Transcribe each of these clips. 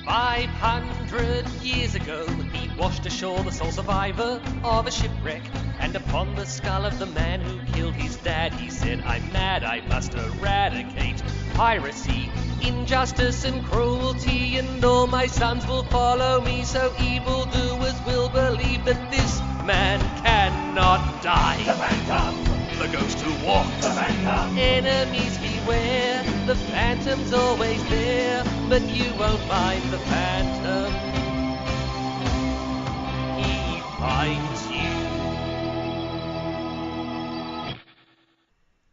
500 years ago, he washed ashore the sole survivor of a shipwreck. And upon the skull of the man who killed his dad, he said, "I'm mad, I must eradicate piracy, injustice and cruelty, and all my sons will follow me, so evildoers will believe that this man cannot die." The Phantom! The ghost who walks. The Phantom! Enemies beware, the Phantom's always there, but you won't find the Phantom. He finds you.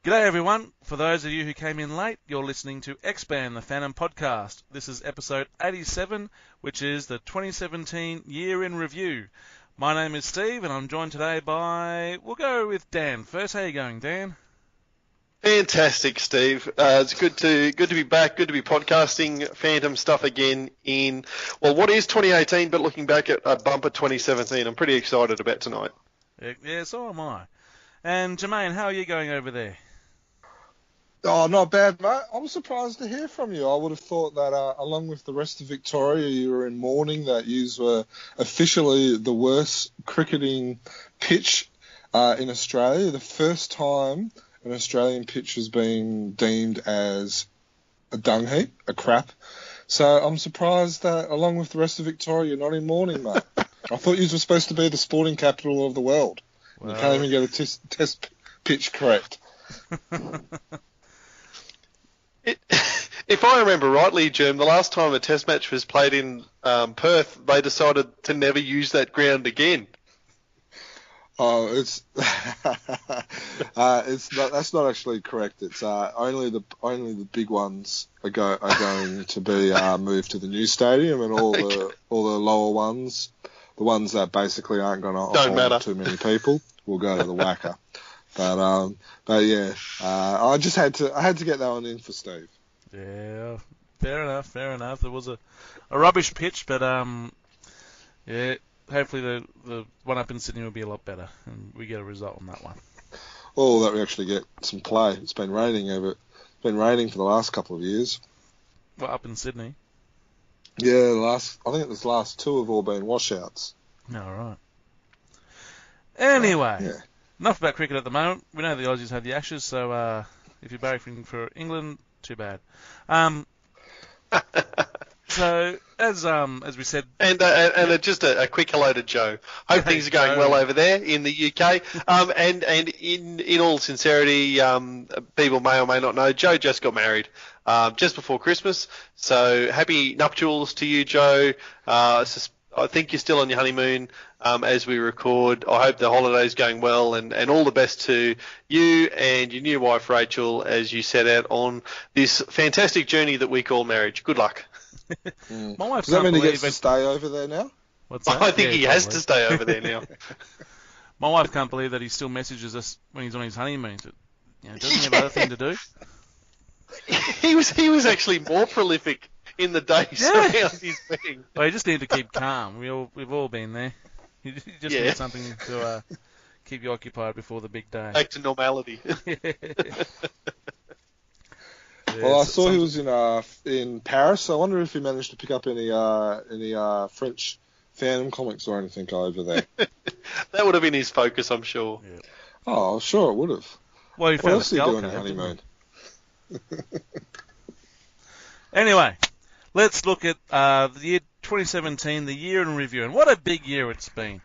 G'day everyone. For those of you who came in late, you're listening to Expand the Phantom podcast. This is episode 87, which is the 2017 Year in Review. My name is Steve, and I'm joined today by, we'll go with Dan first. How are you going, Dan? Fantastic, Steve. It's good to be back. Good to be podcasting Phantom stuff again in, well, what is 2018, but looking back at a bumper 2017. I'm pretty excited about tonight. Yeah, so am I. And Jermaine, how are you going over there? Oh, not bad, mate. I'm surprised to hear from you. I would have thought that, along with the rest of Victoria, you were in mourning that you were officially the worst cricketing pitch in Australia. The first time an Australian pitch has been deemed as a dung heap, a crap. So I'm surprised that, along with the rest of Victoria, you're not in mourning, mate. I thought you were supposed to be the sporting capital of the world. Well, you can't even get a test pitch correct. If I remember rightly, Germ, the last time a test match was played in Perth, they decided to never use that ground again. Oh, it's that's not actually correct. It's only the big ones are going to be moved to the new stadium, and all the lower ones, the ones that basically aren't going to hold too many people, will go to the Wacker. But yeah, I had to get that one in for Steve. Yeah, fair enough. There was a rubbish pitch, but yeah, hopefully the one up in Sydney will be a lot better, and we get a result on that one. Oh, that we actually get some play. It's been raining for the last couple of years. Well, up in Sydney. Yeah, I think the last two have all been washouts. All right. Anyway. Yeah. Enough about cricket at the moment. We know the Aussies have the Ashes, so if you're barracking for England, too bad. So as we said, and just a quick hello to Joe. Hope things are going well over there in the UK. And in all sincerity, people may or may not know, Joe just got married just before Christmas. So happy nuptials to you, Joe. I think you're still on your honeymoon as we record. I hope the holiday's going well, and all the best to you and your new wife, Rachel, as you set out on this fantastic journey that we call marriage. Good luck. My wife Does that mean he gets to stay over there now? What's that? I think he has to stay over there now. My wife can't believe that he still messages us when he's on his honeymoon. Doesn't he have other thing to do? He was actually more prolific in the days around his thing. Well, you just need to keep calm. We've all been there. You just need something to keep you occupied before the big day. Back to normality. Well, I saw he was in Paris. I wonder if he managed to pick up any French Phantom comics or anything over there. That would have been his focus, I'm sure. Yeah. Oh, sure it would have. Well, he what found else did he do on his honeymoon? Anyway, let's look at the year 2017, the year in review, and what a big year it's been.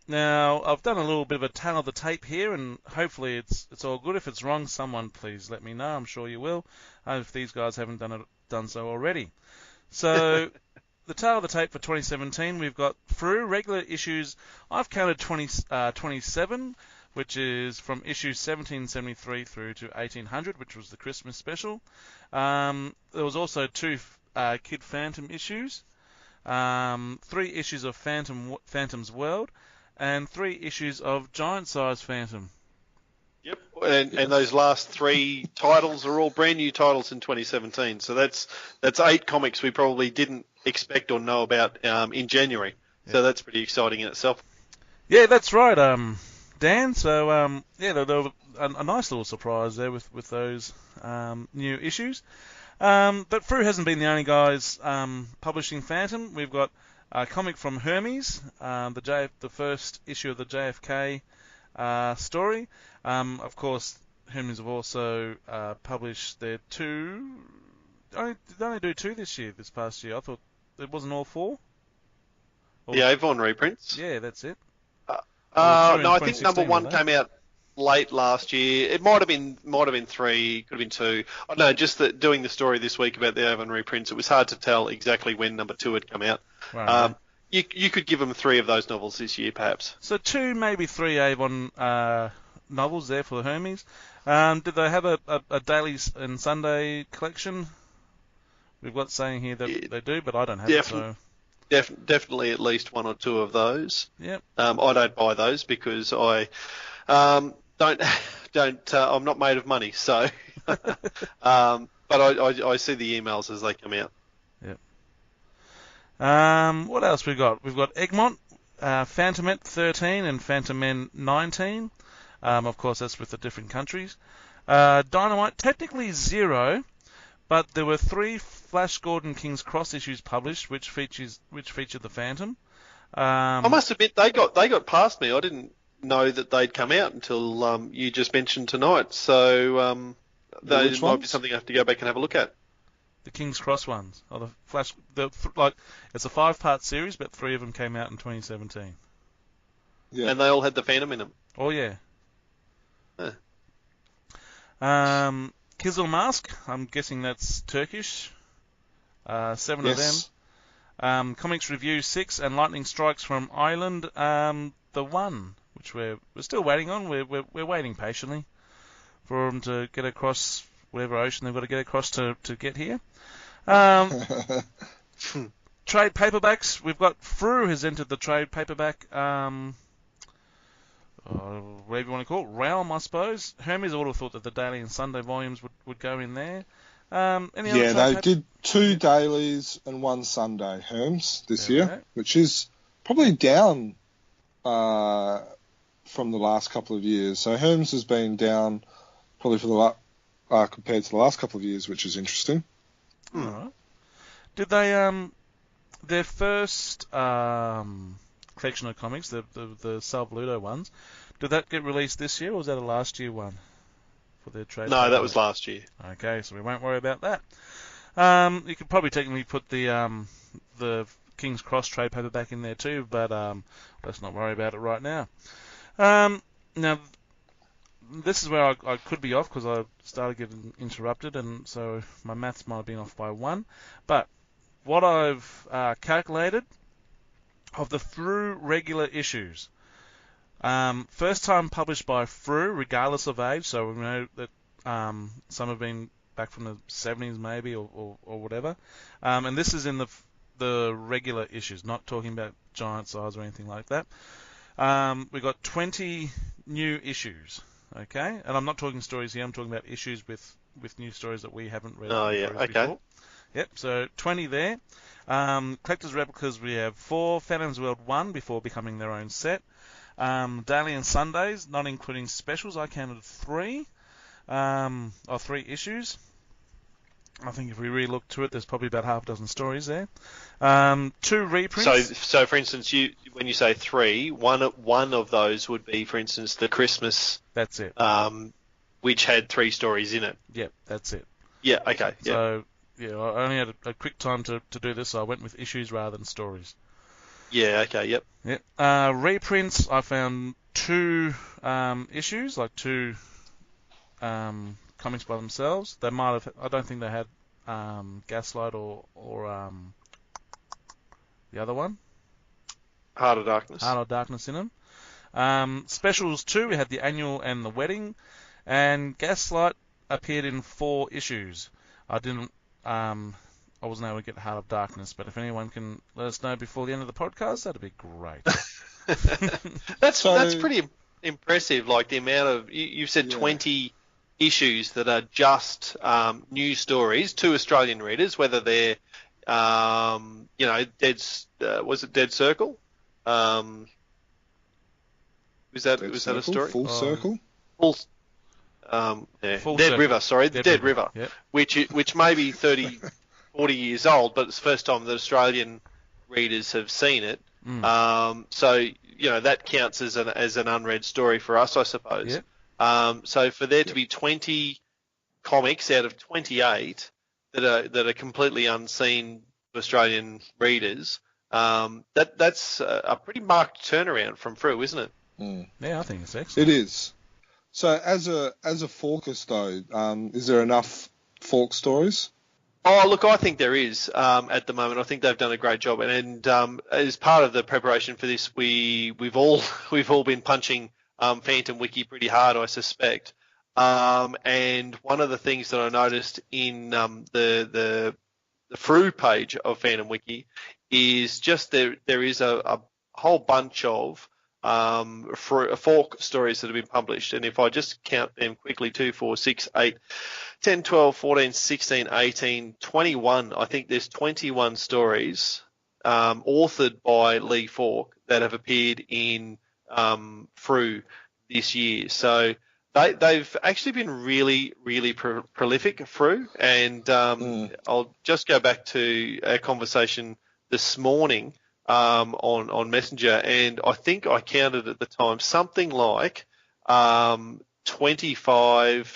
Now, I've done a little bit of a tale of the tape here, and hopefully it's all good. If it's wrong, someone please let me know. I'm sure you will, if these guys haven't done so already. So, the tale of the tape for 2017, we've got through regular issues. I've counted 27, which is from issue 1773 through to 1800, which was the Christmas special. There was also 2 Kid Phantom issues, 3 issues of Phantom's World, and 3 issues of Giant Size Phantom. Yep, and those last 3 titles are all brand new titles in 2017. So that's 8 comics we probably didn't expect or know about in January. Yep. So that's pretty exciting in itself. Yeah, that's right, Dan. So there a nice little surprise there with those new issues. But Frew hasn't been the only guys publishing Phantom. We've got a comic from Hermes, the first issue of the JFK story. Of course, Hermes have also published their two. Did they only do two this past year? I thought it wasn't all four. The Avon reprints. Yeah, that's it. No, I think number one came out late last year. It might have been three, could have been two. I don't know, just doing the story this week about the Avon reprints, it was hard to tell exactly when number two had come out. Right. You could give them three of those novels this year, perhaps. So two, maybe three Avon novels there for the Hermes. Did they have a daily and Sunday collection? We've got saying here that they do, but I don't have it. So. Definitely at least one or two of those. Yep. I don't buy those because I don't. I'm not made of money, so. But I see the emails as they come out. Yep. What else we got? We've got Egmont, Phantomet 13 and Phantomen 19. Of course, that's with the different countries. Dynamite, technically 0, but there were 3 Flash Gordon King's Cross issues published, which featured the Phantom. I must admit they got past me. I didn't know that they'd come out until you just mentioned tonight. So those might be something I have to go back and have a look at. The King's Cross ones, or the Flash, it's a 5-part series, but 3 of them came out in 2017. Yeah. And they all had the Phantom in them. Oh yeah. Kizil Mask, I'm guessing that's Turkish. 7 of them. Comics Review 6 and Lightning Strikes from Ireland. The 1, which we're still waiting on. We're waiting patiently for them to get across whatever ocean they've got to get across to get here. Trade paperbacks. We've got Frew has entered the trade paperback. Whatever you want to call it, realm, I suppose. Hermes, I would have thought that the daily and Sunday volumes would go in there. They did 2 dailies and 1 Sunday, Hermes, this year, which is probably down from the last couple of years. So Hermes has been down probably for compared to the last couple of years, which is interesting. All right. Did they their first collection of comics, the Sal Bluto ones, did that get released this year, or was that a last year one for their trade? No, that was last year. Okay, so we won't worry about that. You could probably technically put the King's Cross trade paperback in there too, but let's not worry about it right now. Now, this is where I could be off because I started getting interrupted, and so my maths might have been off by 1. But what I've calculated of the Frew regular issues, first time published by Frew, regardless of age, so we know that some have been back from the 70s maybe or whatever, and this is in the regular issues, not talking about giant size or anything like that. We've got 20 new issues, okay? And I'm not talking stories here, I'm talking about issues with new stories that we haven't read before. Yep, so 20 there. Collector's Replicas, we have 4. Phantom's World 1 before becoming their own set. Daily and Sundays, not including specials, I counted 3. 3 issues. I think if we really look to it, there's probably about half a dozen stories there. 2 reprints. So for instance, when you say 3, one of those would be, for instance, the Christmas. That's it. Which had 3 stories in it. Yep, that's it. Yeah. Okay. So I only had a quick time to do this, so I went with issues rather than stories. Yeah. Okay. Yep. Yep. Reprints. I found 2 issues, like 2 comics by themselves. They might have. I don't think they had Gaslight or the other one. Heart of Darkness. Heart of Darkness in them. Specials 2. We had the annual and the wedding, and Gaslight appeared in 4 issues. I wasn't able to get Heart of Darkness, but if anyone can let us know before the end of the podcast, that'd be great. That's pretty impressive. Like the amount of you've said 20 issues that are just new stories to Australian readers, whether they're was it Dead Circle? Was that a story? Full Circle. Dead River, sorry, Dead River, Yep. which may be 30, 40 years old, but it's the first time that Australian readers have seen it. So that counts as an unread story for us, I suppose. Yep. So for there to be 20 comics out of 28 that are completely unseen to Australian readers, that's a pretty marked turnaround from Frew, isn't it? Yeah, I think it's excellent. It is. So as a Fawkes though, is there enough Fawkes stories? Oh, look, I think there is at the moment. I think they've done a great job, and as part of the preparation for this, we've all been punching Phantom Wiki pretty hard, I suspect. And one of the things that I noticed in the Frew page of Phantom Wiki is just there is a whole bunch of fork stories that have been published, and if I just count them quickly, 2, 4, 6, 8, 10, 12, 14, 16, 18, 21, I think there's 21 stories authored by Lee Falk that have appeared in Frew this year. So they've actually been really, really prolific, Frew, and I'll just go back to a conversation this morning on Messenger, and I think I counted at the time something like 25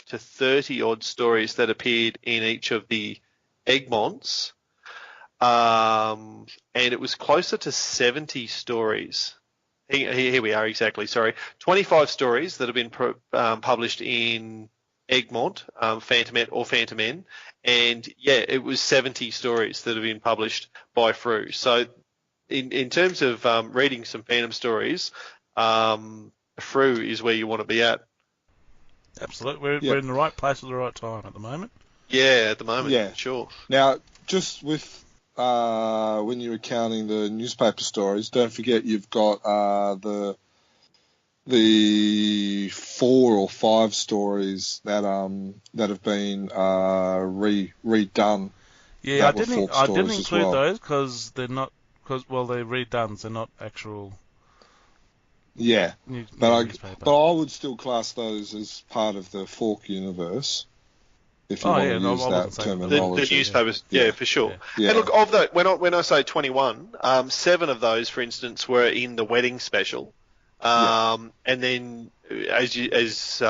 to 30 odd stories that appeared in each of the Egmonts, and it was closer to 70 stories. Here we are, exactly, sorry. 25 stories that have been published in Egmont, Phantom N, and yeah, it was 70 stories that have been published by Frew. So in terms of reading some Phantom stories, Frew is where you want to be at. Absolutely. We're in the right place at the right time at the moment. Yeah, at the moment, sure. Now, just with when you were counting the newspaper stories, don't forget you've got the 4 or 5 stories that have been redone. Yeah, I didn't include those because they're not they're redone. They're not actual. Yeah, but I would still class those as part of the Fork universe. If you want to use that terminology. The newspapers, for sure. Yeah. And look, of that, when I say 21, 7 of those, for instance, were in the wedding special. And then, as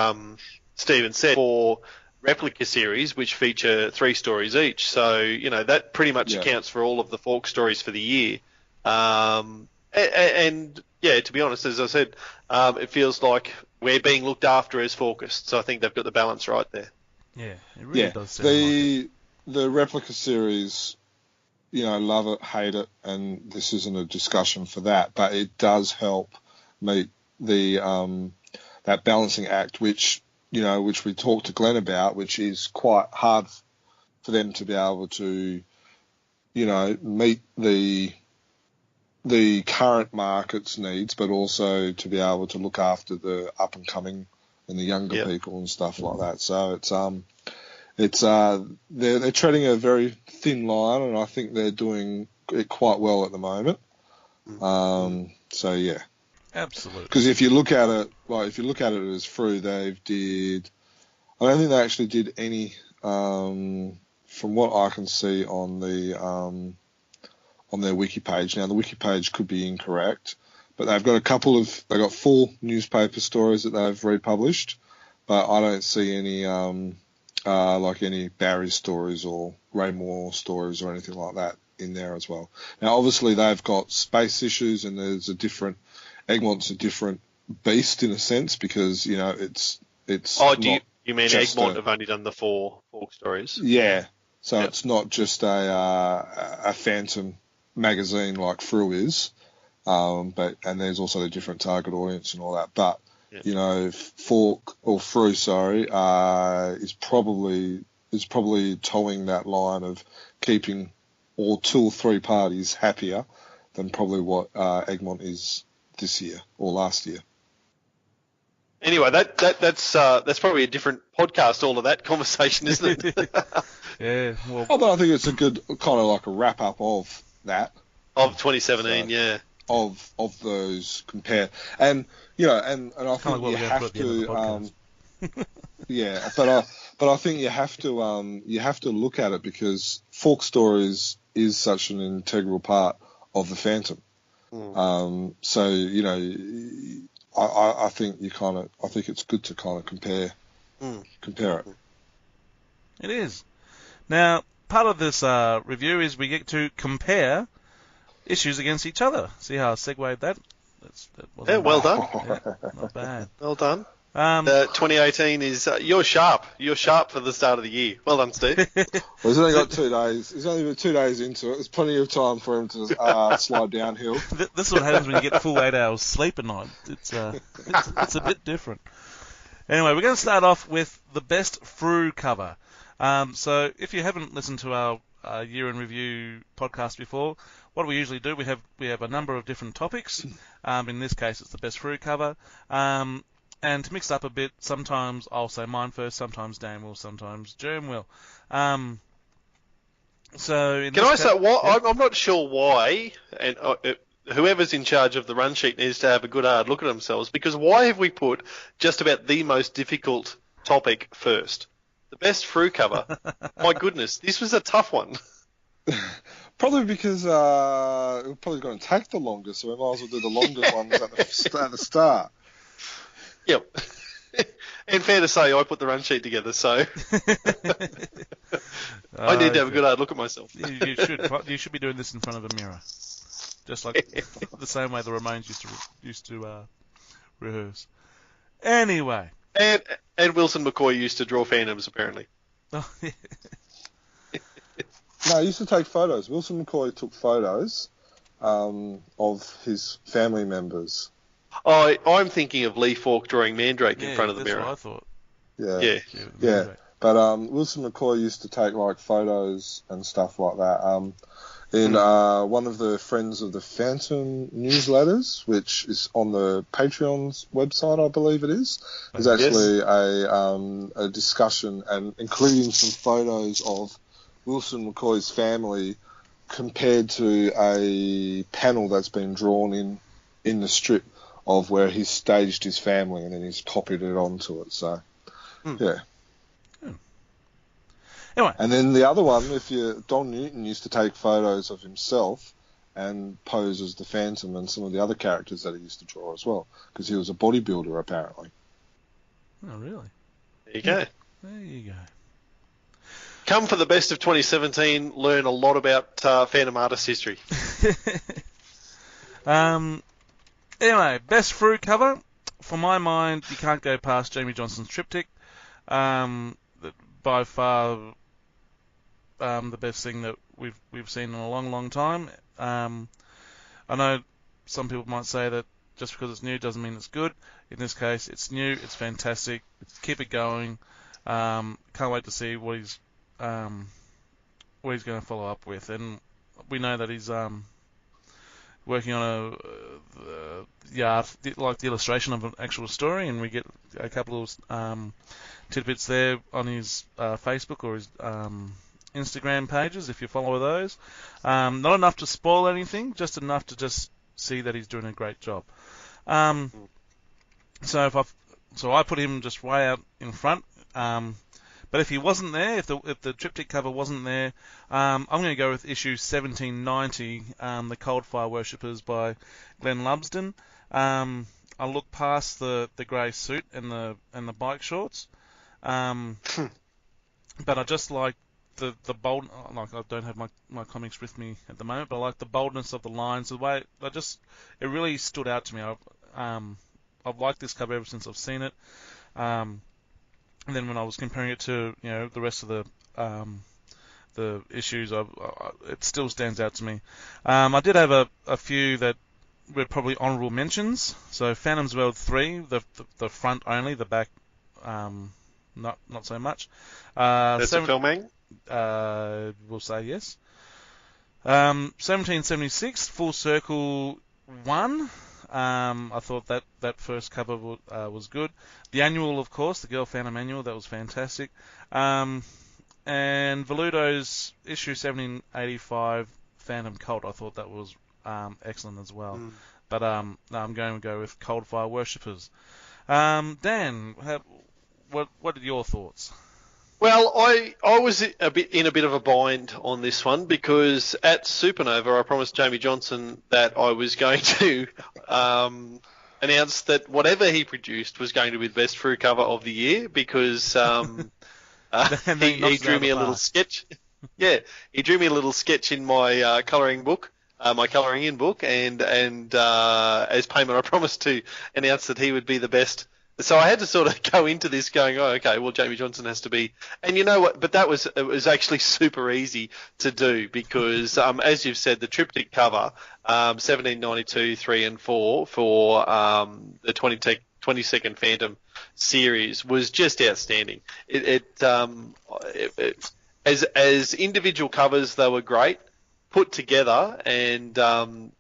Stephen said, 4 replica series, which feature 3 stories each. So, that pretty much accounts for all of the Fork stories for the year. And to be honest, as I said, it feels like we're being looked after as Forkists. So I think they've got the balance right there. Yeah, it really does sound like it. The replica series, love it, hate it, and this isn't a discussion for that, but it does help meet the that balancing act, which we talked to Glenn about, which is quite hard for them to be able to, meet the current market's needs, but also to be able to look after the up and coming and the younger people and stuff like that. So they're treading a very thin line, and I think they're doing it quite well at the moment. So yeah, absolutely. Because if you look at it, as Frew, I don't think they actually did any, from what I can see on their wiki page. Now the wiki page could be incorrect, but they've got 4 newspaper stories that they've republished, but I don't see any like any Barry stories or Ray Moore stories or anything like that in there as well. Now obviously they've got space issues, and Egmont's a different beast in a sense, because it's. Oh, you mean Egmont have only done the 4 Fork stories? Yeah, so it's not just a Phantom magazine like Frew is, and there's also the different target audience and all that. But Fork or Frew, is probably towing that line of keeping all 2 or 3 parties happier than probably what Egmont is this year or last year. Anyway, that's probably a different podcast. All of that conversation, isn't it? Yeah. Well, but I think it's a good kind of like a wrap up of that. Of 2017, Of those compare, and and I think you have to. Yeah, but I think you have to look at it because Fork Stories is such an integral part of the Phantom. So I think it's good to kind of compare it. It is. Now, part of this review is we get to compare issues against each other. See how I segued that? That wasn't well bad. done. Yeah, not bad. Well done. 2018 is you're sharp. You're sharp for the start of the year. Well done, Steve. Well, he's only got 2 days. He's only 2 days into it. There's plenty of time for him to slide downhill. This is what happens when you get full 8 hours sleep a night. It's a bit different. Anyway, we're going to start off with the best Fru cover. So if you haven't listened to our year in review podcast before, what we usually do, we have a number of different topics. In this case, it's the best Fru cover. And to mix up a bit, sometimes I'll say mine first, sometimes Dan will, sometimes Germ will. So can I say what? I'm not sure why, and whoever's in charge of the run sheet needs to have a good hard look at themselves, because why have we put just about the most difficult topic first? The best Fru cover. My goodness, this was a tough one. Probably because it was probably going to take the longest, so we might as well do the longest ones at the start. Yep. And fair to say, I put the run sheet together, so I need to have a good hard look at myself. You should. You should be doing this in front of a mirror, just like the same way the Ramones used to rehearse. Anyway. And Wilson McCoy used to draw Phantoms, apparently. Oh, yeah. No, he used to take photos. Wilson McCoy took photos of his family members. I'm thinking of Lee Falk drawing Mandrake in front of the mirror. That's what I thought. Yeah. But Wilson McCoy used to take like photos and stuff like that. In one of the Friends of the Phantom newsletters, which is on the Patreon's website, I believe it is, there's actually a discussion and including some photos of Wilson McCoy's family compared to a panel that's been drawn in the strip of where he's staged his family and then he's copied it onto it. So, yeah. Anyway. And then the other one, Don Newton used to take photos of himself and pose as the Phantom and some of the other characters that he used to draw as well, because he was a bodybuilder apparently. Oh, really? There you go. There you go. Come for the best of 2017, learn a lot about Phantom artist history. Anyway, best Fru cover. For my mind, you can't go past Jamie Johnson's Triptych. By far the best thing that we've seen in a long, long time. I know some people might say that just because it's new doesn't mean it's good. In this case, it's new, it's fantastic. Keep it going. Can't wait to see what he's going to follow up with. And we know that he's working on like the illustration of an actual story, and we get a couple of tidbits there on his Facebook or his Instagram pages if you follow those. Not enough to spoil anything, just enough to just see that he's doing a great job. So I put him just way out in front. But if he wasn't there, if the Triptych cover wasn't there, I'm going to go with issue 1790, The Coldfire Worshippers by Glenn Lumsden. I look past the grey suit and the bike shorts, but I just like the bold. Like, I don't have my comics with me at the moment, but I like the boldness of the lines. The way it really stood out to me. I've liked this cover ever since I've seen it. And then when I was comparing it to the rest of the issues, it still stands out to me. I did have a few that were probably honourable mentions. So Phantom's World 3, the front only, the back not so much. That's a film, man? We'll say yes. 1776, Full Circle 1. I thought that first cover was good. The annual, of course, the Girl Phantom annual, that was fantastic. And Veludo's issue 1785, Phantom Cult, I thought that was excellent as well. But no, I'm going to go with Coldfire Worshippers. Dan, what are your thoughts? Well, I was in a bit of a bind on this one because at Supernova I promised Jamie Johnson that I was going to announce that whatever he produced was going to be the best fruit cover of the year because he drew me a little sketch. Yeah, he drew me a little sketch in my colouring book. My colouring in book, and as payment, I promised to announce that he would be the best. So I had to sort of go into this going, oh, okay, well, Jamie Johnson has to be. And you know what? But it was actually super easy to do because, as you've said, the triptych cover, 1792, 3 and 4 for the 22nd Phantom series was just outstanding. As individual covers, they were great. Put together, and the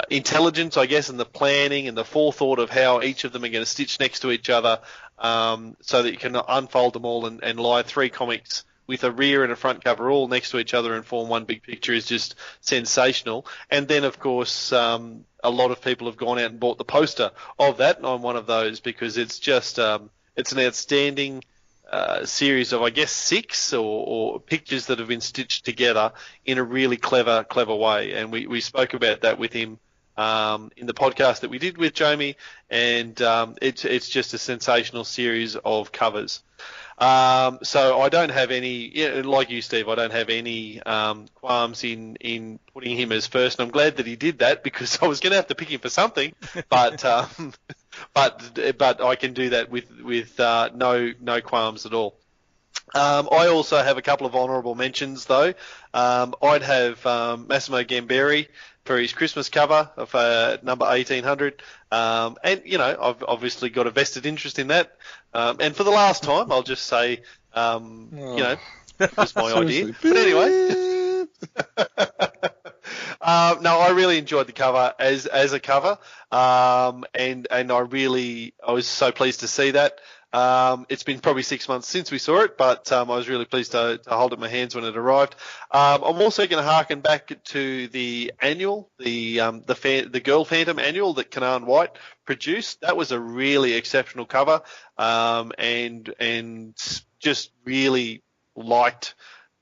intelligence, I guess, and the planning and the forethought of how each of them are going to stitch next to each other, so that you can unfold them all and lie 3 comics with a rear and a front cover all next to each other and form one big picture is just sensational. And then, of course, a lot of people have gone out and bought the poster of that, and I'm one of those because it's just it's an outstanding series of, I guess, 6 or pictures that have been stitched together in a really clever way. And we spoke about that with him in the podcast that we did with Jamie, and it's just a sensational series of covers. So I don't have any, like you, Steve, I don't have any qualms in putting him as first. And I'm glad that he did that because I was going to have to pick him for something, but I can do that with no qualms at all. I also have a couple of honourable mentions though. I'd have Massimo Gamberi for his Christmas cover of number 1800, and I've obviously got a vested interest in that. And for the last time, I'll just say, it was my idea. But anyway, no, I really enjoyed the cover as a cover, and I was so pleased to see that. It's been probably 6 months since we saw it, but I was really pleased to hold it in my hands when it arrived. I'm also going to harken back to the annual, the Girl Phantom annual that Canaan White produced. That was a really exceptional cover, and just really liked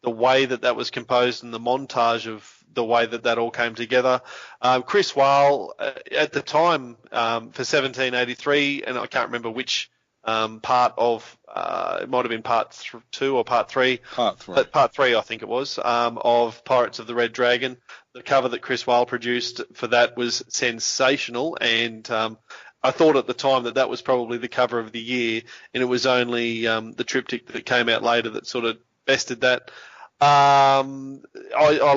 the way that was composed and the montage of the way that all came together. Chris Wale, at the time, for 1783, and I can't remember which part of it might have been part 2 or part 3. Part 3, I think it was, of Pirates of the Red Dragon. The cover that Chris Wale produced for that was sensational, and I thought at the time that was probably the cover of the year, and it was only the triptych that came out later that sort of bested that. I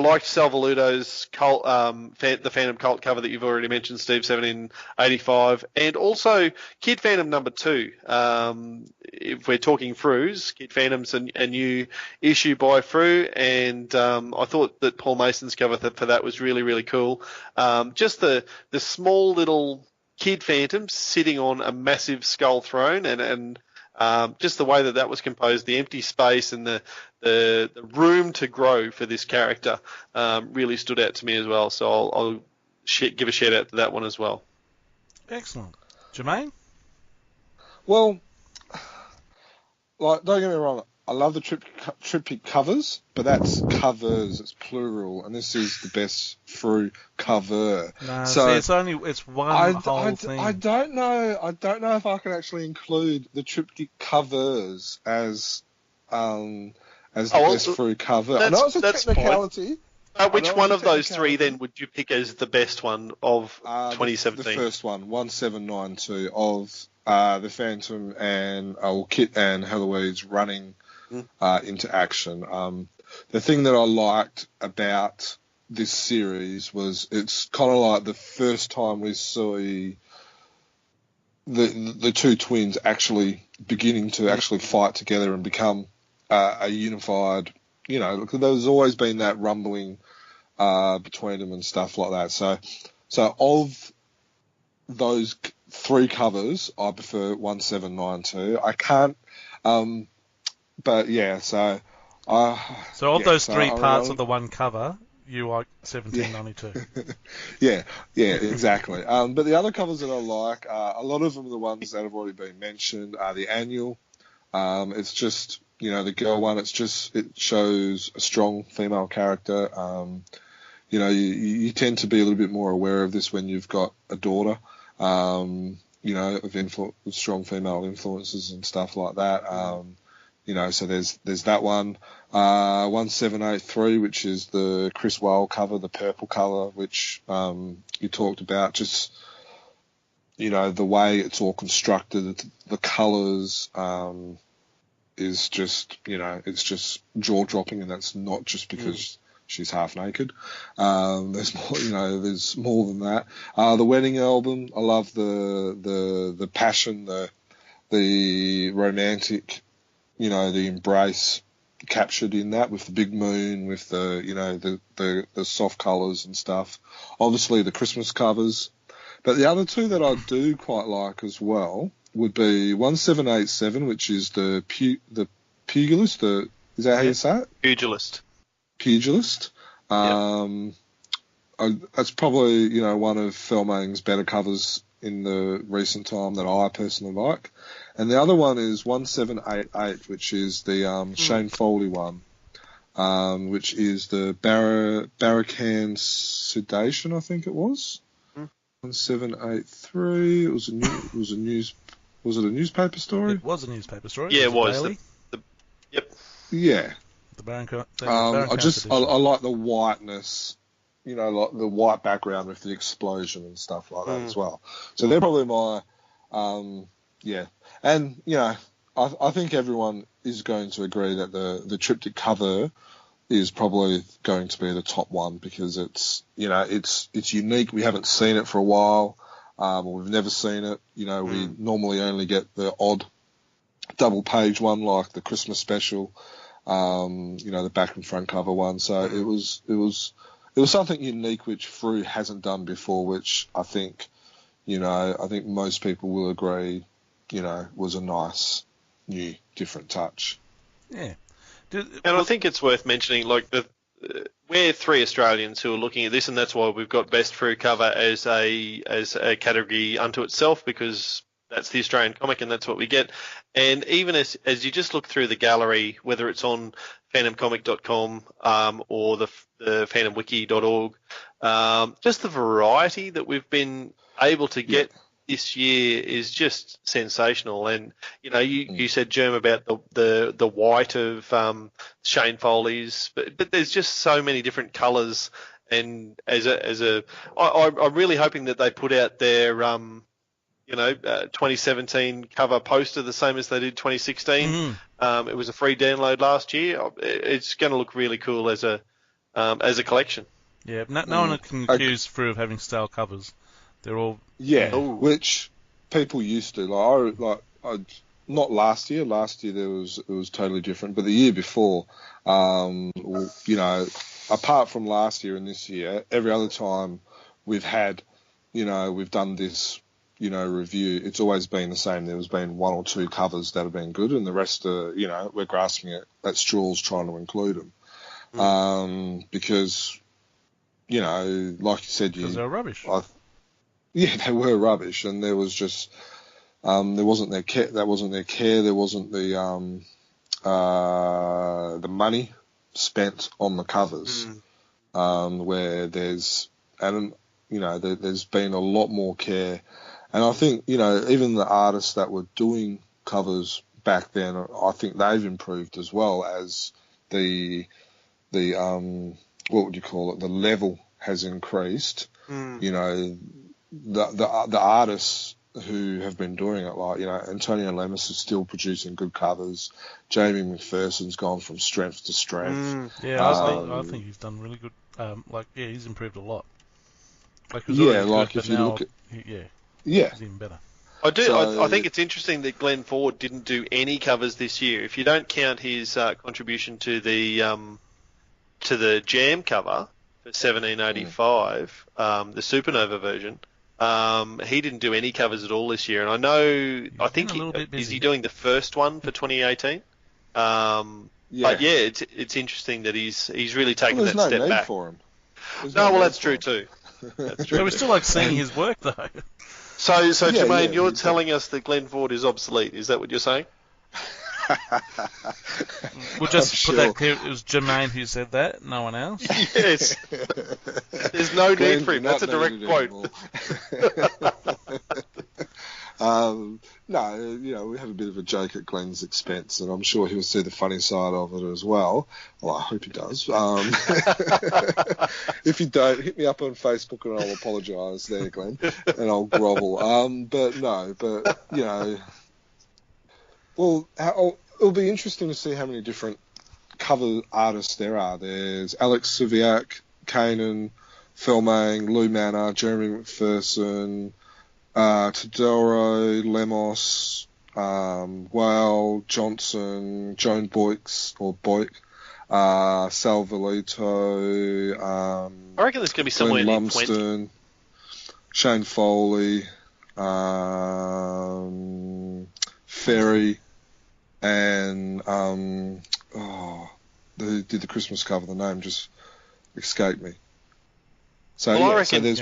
liked Salvaluto's Cult, the Phantom Cult cover that you've already mentioned, Steve, 1785, and also Kid Phantom number 2. If we're talking Frews, Kid Phantom's a new issue by Frew, and I thought that Paul Mason's cover for that was really, really cool. Just the small little Kid Phantom sitting on a massive skull throne, and just the way that was composed, the empty space and the room to grow for this character really stood out to me as well. So I'll give a shout out to that one as well. Excellent. Jermaine? Well, don't get me wrong, I love the triptych covers, but that's covers, it's plural, and this is the best through cover. No, so it's one whole thing. I don't know if I can actually include the triptych covers as the best through cover. I know it's a technicality. Which one of those 3 then would you pick as the best one of 2017? The first one, 1792, of the Phantom and Kit and Heloise running into action. The thing that I liked about this series was it's kind of like the first time we saw the two twins actually beginning to actually fight together and become a unified. There's always been that rumbling between them and stuff like that. So of those 3 covers, I prefer 1792. I can't, but yeah. So of those 3 parts of the one cover, you like 1792. Yeah, exactly. But the other covers that I like, a lot of them are the ones that have already been mentioned, are the annual. It's just, the girl one, it shows a strong female character. You tend to be a little bit more aware of this when you've got a daughter, of strong female influences and stuff like that. So there's that one. 1783, which is the Chris Wale cover, the purple colour, which you talked about. Just, the way it's all constructed, the colours is just, it's just jaw-dropping, and that's not just because she's half naked. There's more, there's more than that. The wedding album, I love the passion, the romantic, the embrace captured in that, with the big moon, with the soft colours and stuff. Obviously the Christmas covers. But the other two that I do quite like as well would be 1787, which is the Pugilist. Is that how you say it? Pugilist. That's probably, one of Felmang's better covers in the recent time that I personally like. And the other one is 1788, which is the Shane Foley one, which is the Barracan Sedation, I think it was. 1783. It was a newspaper story? It was a newspaper story. Yeah, it was. Yep. Yeah. The Barracan. I like the whiteness, like the white background with the explosion and stuff like that as well. So they're probably my, And, I think everyone is going to agree that the triptych cover is probably going to be the top one, because it's, it's unique. We haven't seen it for a while. We've never seen it. We normally only get the odd double page one, like the Christmas special, the back and front cover one. So it was something unique which Frew hasn't done before, which I think most people will agree, was a nice, new, different touch. Yeah. I think it's worth mentioning, like, we're three Australians who are looking at this, and that's why we've got Best Frew Cover as a category unto itself, because that's the Australian comic and that's what we get. And even as you just look through the gallery, whether it's on phantomcomic.com or the phantomwiki.org, just the variety that we've been able to get this year is just sensational. And you said, Germ, about the white of Shane Foley's, but there's just so many different colours. And I'm really hoping that they put out their 2017 cover poster the same as they did 2016. It was a free download last year. It's going to look really cool as a collection. Yeah, no one can accuse Frew of having stale covers. They're all which people used to not last year. Last year it was totally different, but the year before, apart from last year and this year, every other time we've done this, review, it's always been the same. There's been one or two covers that have been good, and the rest are, we're grasping at straws trying to include them, because, like you said, because they're rubbish. They were rubbish, and there was just there wasn't their care. That wasn't their care. There wasn't the money spent on the covers, where there's been a lot more care. And I think, even the artists that were doing covers back then, I think they've improved as well, as the what would you call it? The level has increased. The artists who have been doing it, like, Antonio Lemus is still producing good covers. Jamie McPherson's gone from strength to strength. I think he's done really good. He's improved a lot. If you look at he's even better. I think it's interesting that Glenn Ford didn't do any covers this year. If you don't count his contribution to the Jam cover for 1785, the Supernova version, he didn't do any covers at all this year. And I think is he doing the first one for 2018? But it's interesting that he's really taken that step back. For him. No, well, that's true too. That's But true. we still like seeing his work, though. So Yeah, Jermaine, yeah, you're we do. telling us that Glenn Ford is obsolete. Is that what you're saying? We'll just I'm put that sure. clear. It was Jermaine who said that, no one else. Yes. There's no Glenn, need for him. you're That's a not direct needed quote. No, we have a bit of a joke at Glenn's expense, and I'm sure he'll see the funny side of it as well. Well, I hope he does. If you don't, hit me up on Facebook and I'll apologise there, Glenn, and I'll grovel. Well, it'll be interesting to see how many different cover artists there are. There's Alex Saviak, Kanan, Phil Mang, Lou Manor, Jeremy McPherson, Todoro, Lemos, Whale, Johnson, Joan Boyks, Sal Valito, I reckon there's going to be somewhere Glenn near 20. Lumsden, Shane Foley, Ferry, and who did the Christmas cover? The name just escaped me. So, Well, I yeah, reckon, so there's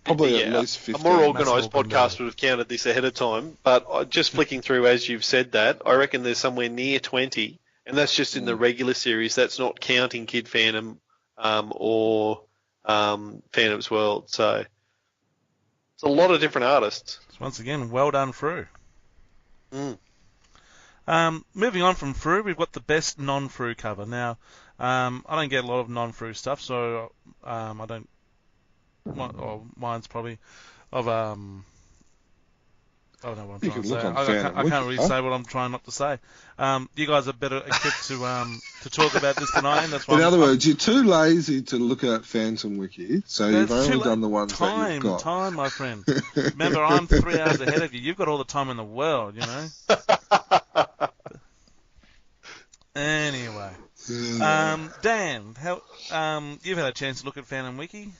probably at least 50. a more organised Massive podcast would have counted this ahead of time, but just flicking through as you've said that, I reckon there's somewhere near 20, and that's just in the regular series. That's not counting Kid Phantom or Phantom's World. So it's a lot of different artists. Once again, well done, Fru. Mm. Moving on from Fru, we've got the best non-Fru cover. Now, I don't get a lot of non-Fru stuff, so I don't. Mine's probably of I don't know what I'm trying to say. I can't really say what I'm trying not to say. You guys are better equipped to talk about this than I am. That's why. In other words, you're too lazy to look at Phantom Wiki, so you've only done the ones that you've got. Time, my friend. Remember, I'm 3 hours ahead of you. You've got all the time in the world, you know. Anyway, Dan, how you've had a chance to look at Phantom Wiki?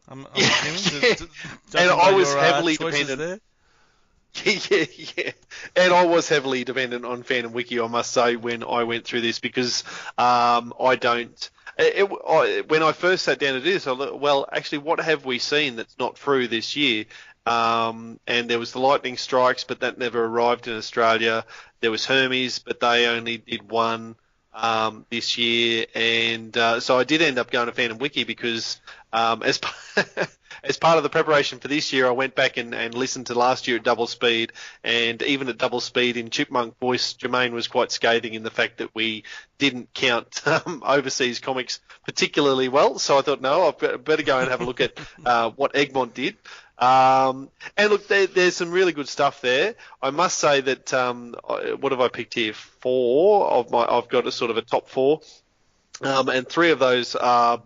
I'm assuming. And I was heavily dependent. dependent. Yeah. And I was heavily dependent on Phantom Wiki, I must say, when I went through this, because I don't. When I first sat down to do this, I thought, well, actually, what have we seen that's not through this year? And there was the lightning strikes, but that never arrived in Australia. There was Hermes, but they only did one this year. And so I did end up going to Phantom Wiki because as part of the preparation for this year, I went back and listened to last year at double speed. And even at double speed in Chipmunk voice, Jermaine was quite scathing in the fact that we didn't count overseas comics particularly well. So I thought, no, I've better go and have a look at what Egmont did. And look, there's some really good stuff there. I must say that what have I picked here? I've got a sort of a top 4. And 3 of those are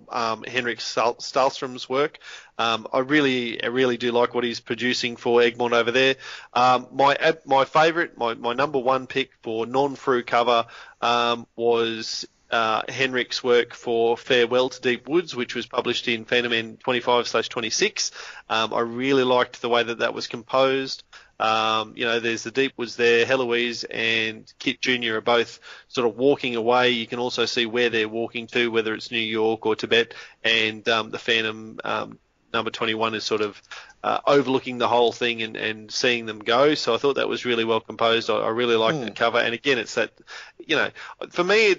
Henrik Stahlstrom's work. I really do like what he's producing for Egmont over there. My favourite, my number 1 pick for non-Fru cover was Henrik's work for Farewell to Deep Woods, which was published in Phantom Man 25/26. I really liked the way that was composed. There's the Deep Woods there. Heloise and Kit Jr. are both sort of walking away. You can also see where they're walking to, whether it's New York or Tibet. And the Phantom number 21 is sort of overlooking the whole thing and seeing them go. So I thought that was really well composed. I really liked the cover. And again, it's that, for me,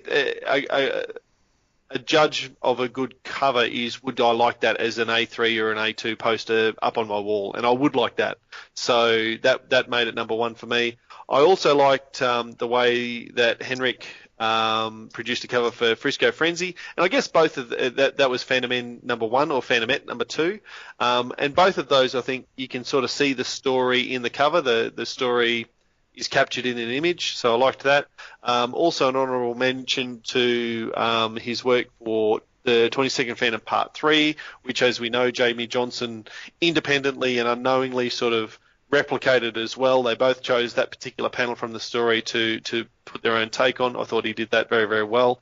a judge of a good cover is, would I like that as an A3 or an A2 poster up on my wall? And I would like that. So that made it number 1 for me. I also liked the way that Henrik produced a cover for Frisco Frenzy, and I guess both of that was Phantom N number 1 or Phantomette number 2, and both of those, I think you can sort of see the story in the cover. The story is captured in an image, so I liked that. Also an honourable mention to his work for the 22nd Phantom Part 3, which, as we know, Jamie Johnson independently and unknowingly sort of replicated as well. They both chose that particular panel from the story to put their own take on. I thought he did that very, very well.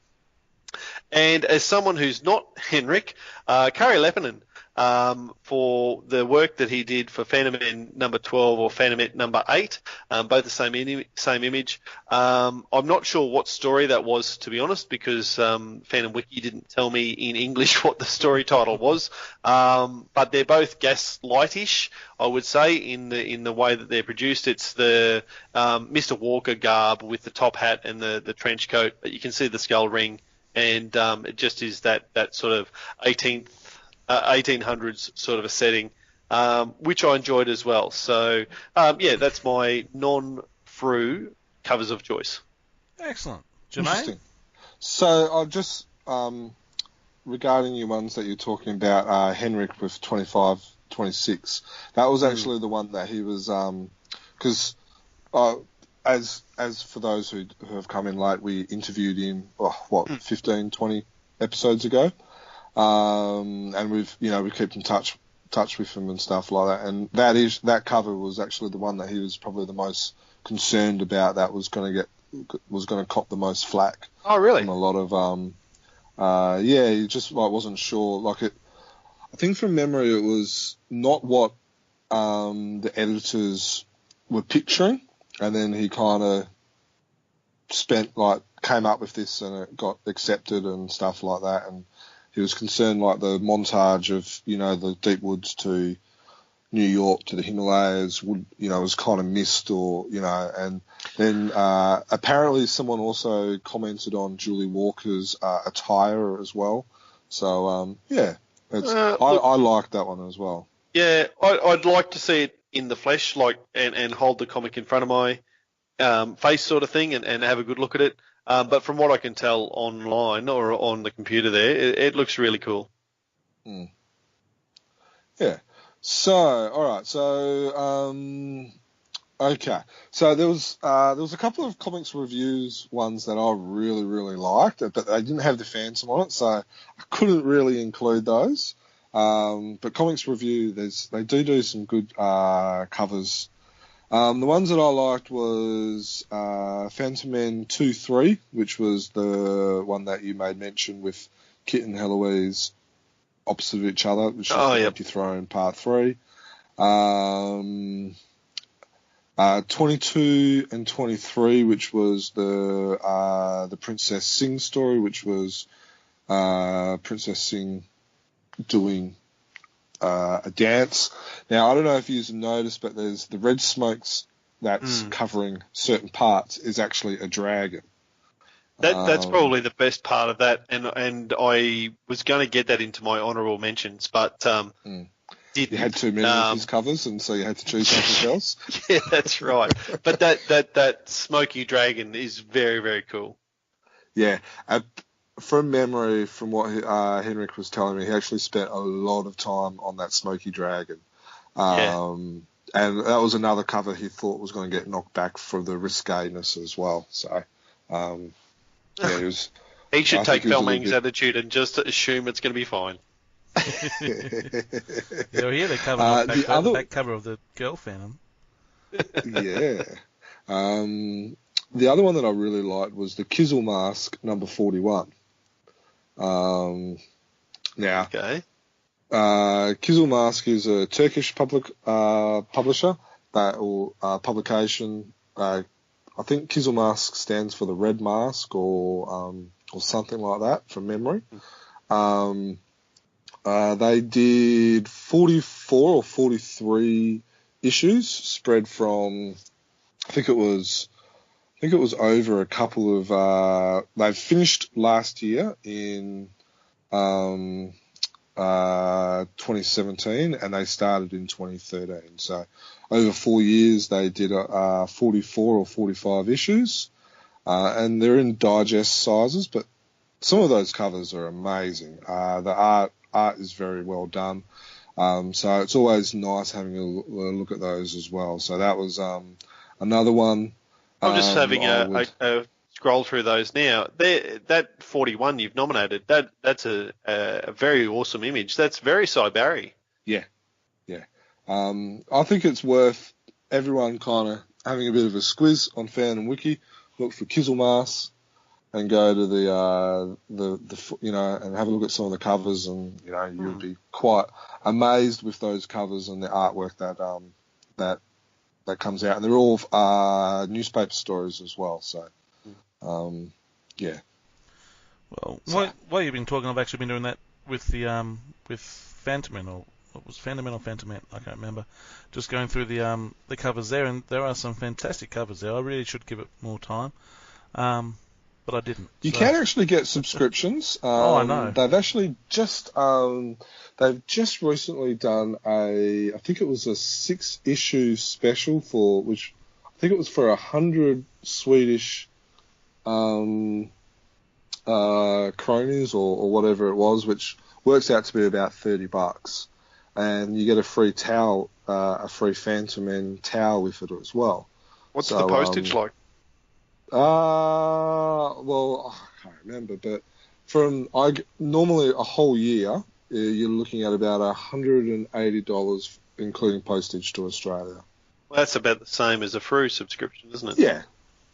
And as someone who's not Henrik, Kari Leppänen, for the work that he did for Phantom Men number 12 or Phantom Men number 8, both the same image. I'm not sure what story that was, to be honest, because Phantom Wiki didn't tell me in English what the story title was. But they're both gaslightish, I would say, in the way that they're produced. It's the Mr. Walker garb with the top hat and the trench coat, but you can see the skull ring, and it just is that sort of 1800s sort of a setting, which I enjoyed as well. So, that's my non-Frew covers of choice. Excellent. Jermaine? Interesting. So I'll just, regarding your ones that you're talking about, Henrik with 25-26, that was actually the one that he was, because as for those who have come in late, we interviewed him, 15, 20 episodes ago. And we kept in touch with him and stuff like that. And that cover was actually the one that he was probably the most concerned about. That was going to cop the most flack. Oh, really? From a lot of he just wasn't sure. I think from memory it was not what the editors were picturing, and then he kind of came up with this and it got accepted and stuff like that. And he was concerned, the montage of, the deep woods to New York to the Himalayas was kind of missed, and then apparently someone also commented on Julie Walker's attire as well. So, I liked that one as well. Yeah, I'd like to see it in the flesh, and hold the comic in front of my face sort of thing and have a good look at it. But from what I can tell online or on the computer there, it looks really cool. Mm. Yeah. So, all right. So, okay. So there was a couple of comics reviews ones that I really, really liked, but they didn't have the Phantom on it, so I couldn't really include those. But comics review, they do some good covers. The ones that I liked was Phantom Men 2-3, which was the one that you made mention with Kit and Heloise opposite of each other, which is the Empty Throne Part 3. 22 and 23, which was the Princess Sing story, which was Princess Sing doing a dance. Now, I don't know if you've noticed, but there's the red smokes that's covering certain parts is actually a dragon. That's probably the best part of that, and I was going to get that into my honourable mentions, but didn't. You had too many of his covers, and so you had to choose something else. Yeah, that's right. But that smoky dragon is very, very cool. Yeah. From memory, from what Henrik was telling me, he actually spent a lot of time on that smoky dragon. And that was another cover he thought was going to get knocked back for the risqueness as well. So, it was... He should take Felmang's attitude and just assume it's going to be fine. Here they cover the back cover of the Girl Phantom. Yeah. The other one that I really liked was the Kizzle Mask number 41. Kizzle Mask is a Turkish publisher publication. I think Kizzle Mask stands for the Red Mask or something like that from memory. They did 44 or 43 issues spread from, I think it was over a couple of, they finished last year in 2017 and they started in 2013. So over 4 years they did 44 or 45 issues, and they're in digest sizes, but some of those covers are amazing. The art is very well done. So it's always nice having a look at those as well. So that was another one. I'm just having a scroll through those now. That 41 you've nominated, that's a very awesome image. That's very Cy Barry. Yeah. I think it's worth everyone kind of having a bit of a squiz on Fan and Wiki. Look for Kizzle Mask. and go to the and have a look at some of the covers, and you'll be quite amazed with those covers and the artwork that comes out, and they're all newspaper stories as well. So, yeah. Well, while you've been talking, I've actually been doing that with the with Phantomin, or what was Phantomin or Phantomet? I can't remember. Just going through the covers there, and there are some fantastic covers there. I really should give it more time, but I didn't. You can actually get subscriptions. I know. They've actually just recently done I think it was a 6-issue special which I think it was for 100 Swedish cronies or whatever it was, which works out to be about $30, and you get a free towel, a free Phantom Man towel with it as well. What's the postage like? Well, I can't remember, but normally a whole year, you're looking at about $180, including postage to Australia. Well, that's about the same as a Fru subscription, isn't it?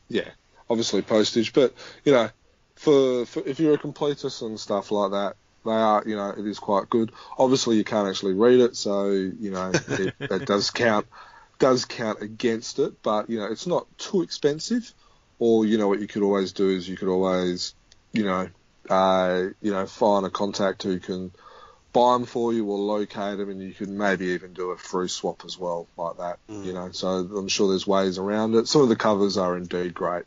Yeah. Obviously postage, but for if you're a completist and stuff like that, they are, it is quite good. Obviously, you can't actually read it, so it does count against it, but it's not too expensive. Or what you could always do is you could always find a contact who can buy them for you or locate them, and you can maybe even do a free swap as well, like that. So I'm sure there's ways around it. Some of the covers are indeed great,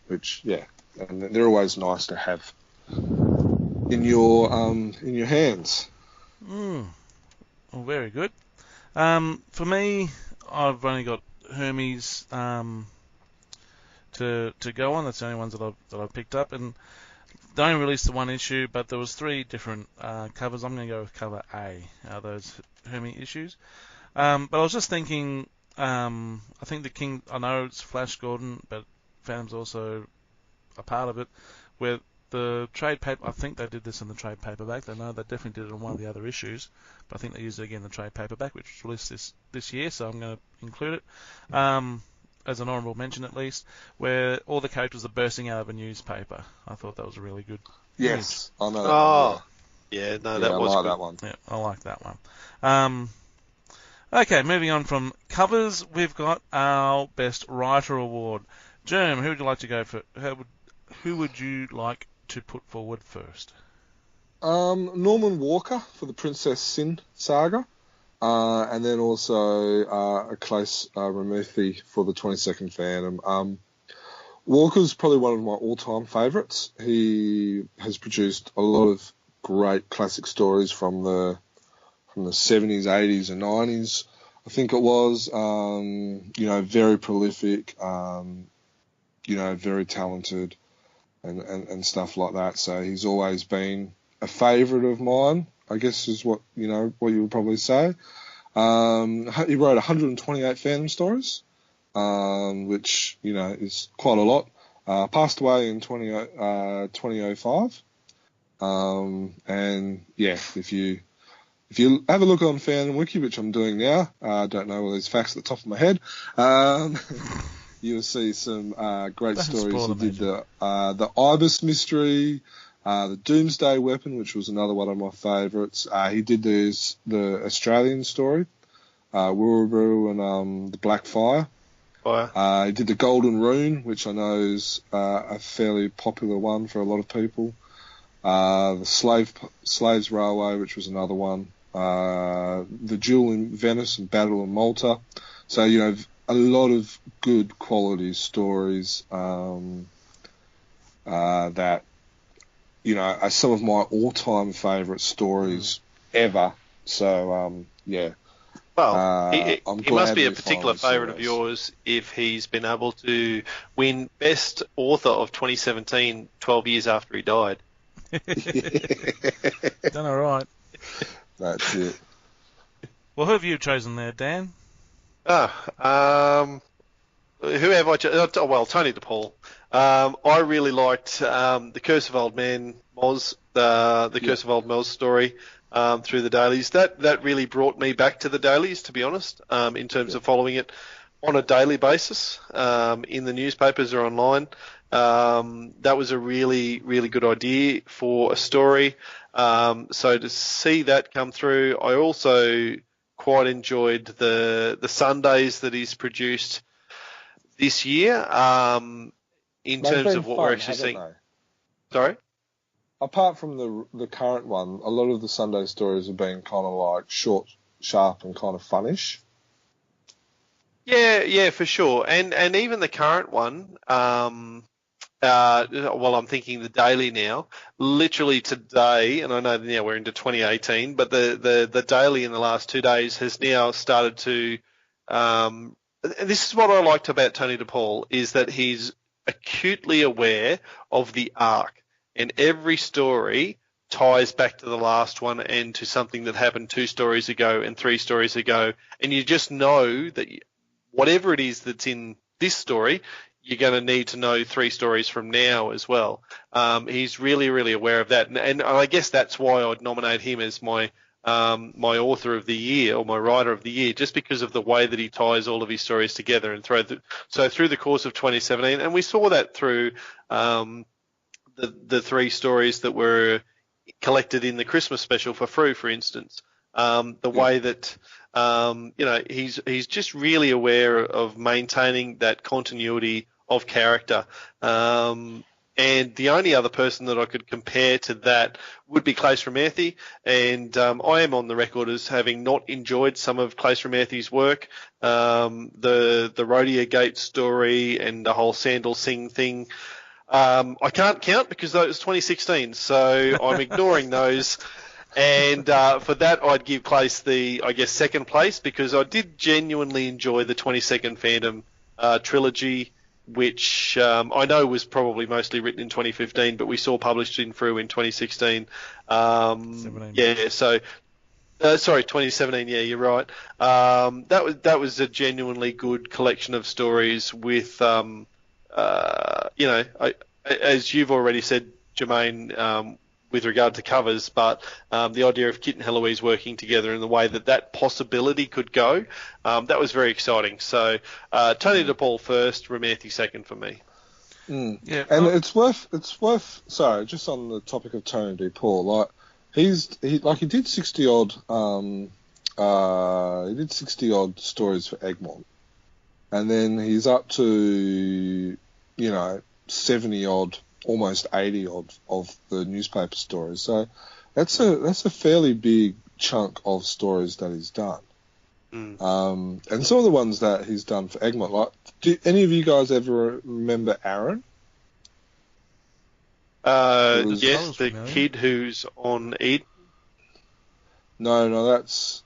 which and they're always nice to have in your hands. Well, very good. For me, I've only got Hermes to go on. That's the only ones that I've picked up, and they only released the one issue, but there was 3 different covers. I'm going to go with cover A, those Hermes issues. But I was just thinking, I think the King, I know it's Flash Gordon, but Phantom's also a part of it, where the trade paper, I think they did this in the trade paperback. I know they definitely did it on one of the other issues, but I think they used it again in the trade paperback, which was released this year, so I'm going to include it. As an honourable mention at least, where all the characters are bursting out of a newspaper. I thought that was a really good Yes, image. I know that one. That was I like good. that one. Yeah, I like that one. Okay, moving on from covers, we've got our Best Writer Award. Germ, who would you like to go for? Who would you like to put forward first? Norman Walker for the Princess Sin saga. And then also a close Ramuthi for the 22nd Phantom. Walker's probably one of my all-time favourites. He has produced a lot of great classic stories from the 70s, 80s, and 90s. I think it was, very prolific, very talented, and stuff like that. So he's always been a favourite of mine, I guess is what you would probably say. He wrote 128 Phantom stories, which is quite a lot. Passed away in 2005. And yeah, if you have a look on Phantom Wiki, which I'm doing now, I don't know all these facts at the top of my head. You'll see some great stories. He did the Ibis mystery. The Doomsday Weapon, which was another one of my favourites. He did the Australian story, Wurruburu and the Black Fire. He did the Golden Rune, which I know is a fairly popular one for a lot of people. The Slaves Railway, which was another one. The Duel in Venice and Battle in Malta. So, a lot of good quality stories that are some of my all-time favourite stories ever. So, yeah. Well, he must be a particular favourite of yours if he's been able to win Best Author of 2017 12 years after he died. Done all right. That's it. Well, who have you chosen there, Dan? Who have I chosen? Well, Tony DePaul. I really liked The Curse of Old Man Moz, the Curse of Old Moz story through the dailies. That really brought me back to the dailies, to be honest, in terms of following it on a daily basis in the newspapers or online. That was a really, really good idea for a story. So to see that come through, I also quite enjoyed the Sundays that he's produced this year. In They've terms been of what fun, we're actually haven't seeing. they? Sorry. Apart from the current one, a lot of the Sunday stories have been kind of like short, sharp, and kind of funnish. Yeah, for sure. And even the current one, well, I'm thinking the daily now. Literally today, and I know now we're into 2018, but the daily in the last 2 days has now started to. This is what I liked about Tony DePaul, is that he's acutely aware of the arc, and every story ties back to the last one and to something that happened 2 stories ago and 3 stories ago, and you just know that whatever it is that's in this story, you're going to need to know 3 stories from now as well. He's really, really aware of that, and I guess that's why I'd nominate him as my author of the year, or my writer of the year, just because of the way that he ties all of his stories together and through the course of 2017, and we saw that through the 3 stories that were collected in the Christmas special for Frew, for instance. Way that he's just really aware of maintaining that continuity of character. And the only other person that I could compare to that would be Claes Ramerthy. And I am on the record as having not enjoyed some of Claes Ramerthy's work. The Rodeo Gate story and the whole Sandal Singh thing. I can't count because that was 2016, so I'm ignoring those. And for that, I'd give Claes the, I guess, second place, because I did genuinely enjoy the 22nd Phantom trilogy, which I know was probably mostly written in 2015, but we saw published in Frew in 2016. 17. Yeah, so... sorry, 2017. Yeah, you're right. That was a genuinely good collection of stories with, as you've already said, Jermaine, with regard to covers, but the idea of Kit and Heloise working together in the way that possibility could go, that was very exciting. So Tony DePaul first, Ramerthy second for me. Yeah, and it's worth. Sorry, just on the topic of Tony DePaul, like he did 60 odd stories for Egmont, and then he's up to 70 odd, almost 80 odd of the newspaper stories. So that's a fairly big chunk of stories that he's done. And some of the ones that he's done for Egmont, like, do any of you guys ever remember Aaron? Yes, the kid who's on Eden. No, that's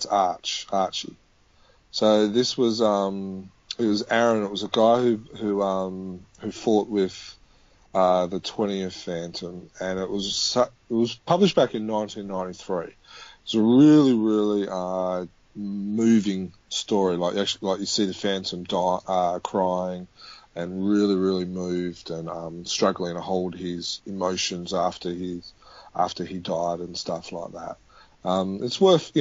Archie. So this was it was Aaron. It was a guy who fought with the 20th Phantom, and it was published back in 1993. It's a really, really moving story. Like you see the Phantom crying, and really, really moved, and struggling to hold his emotions after he died and stuff like that. It's worth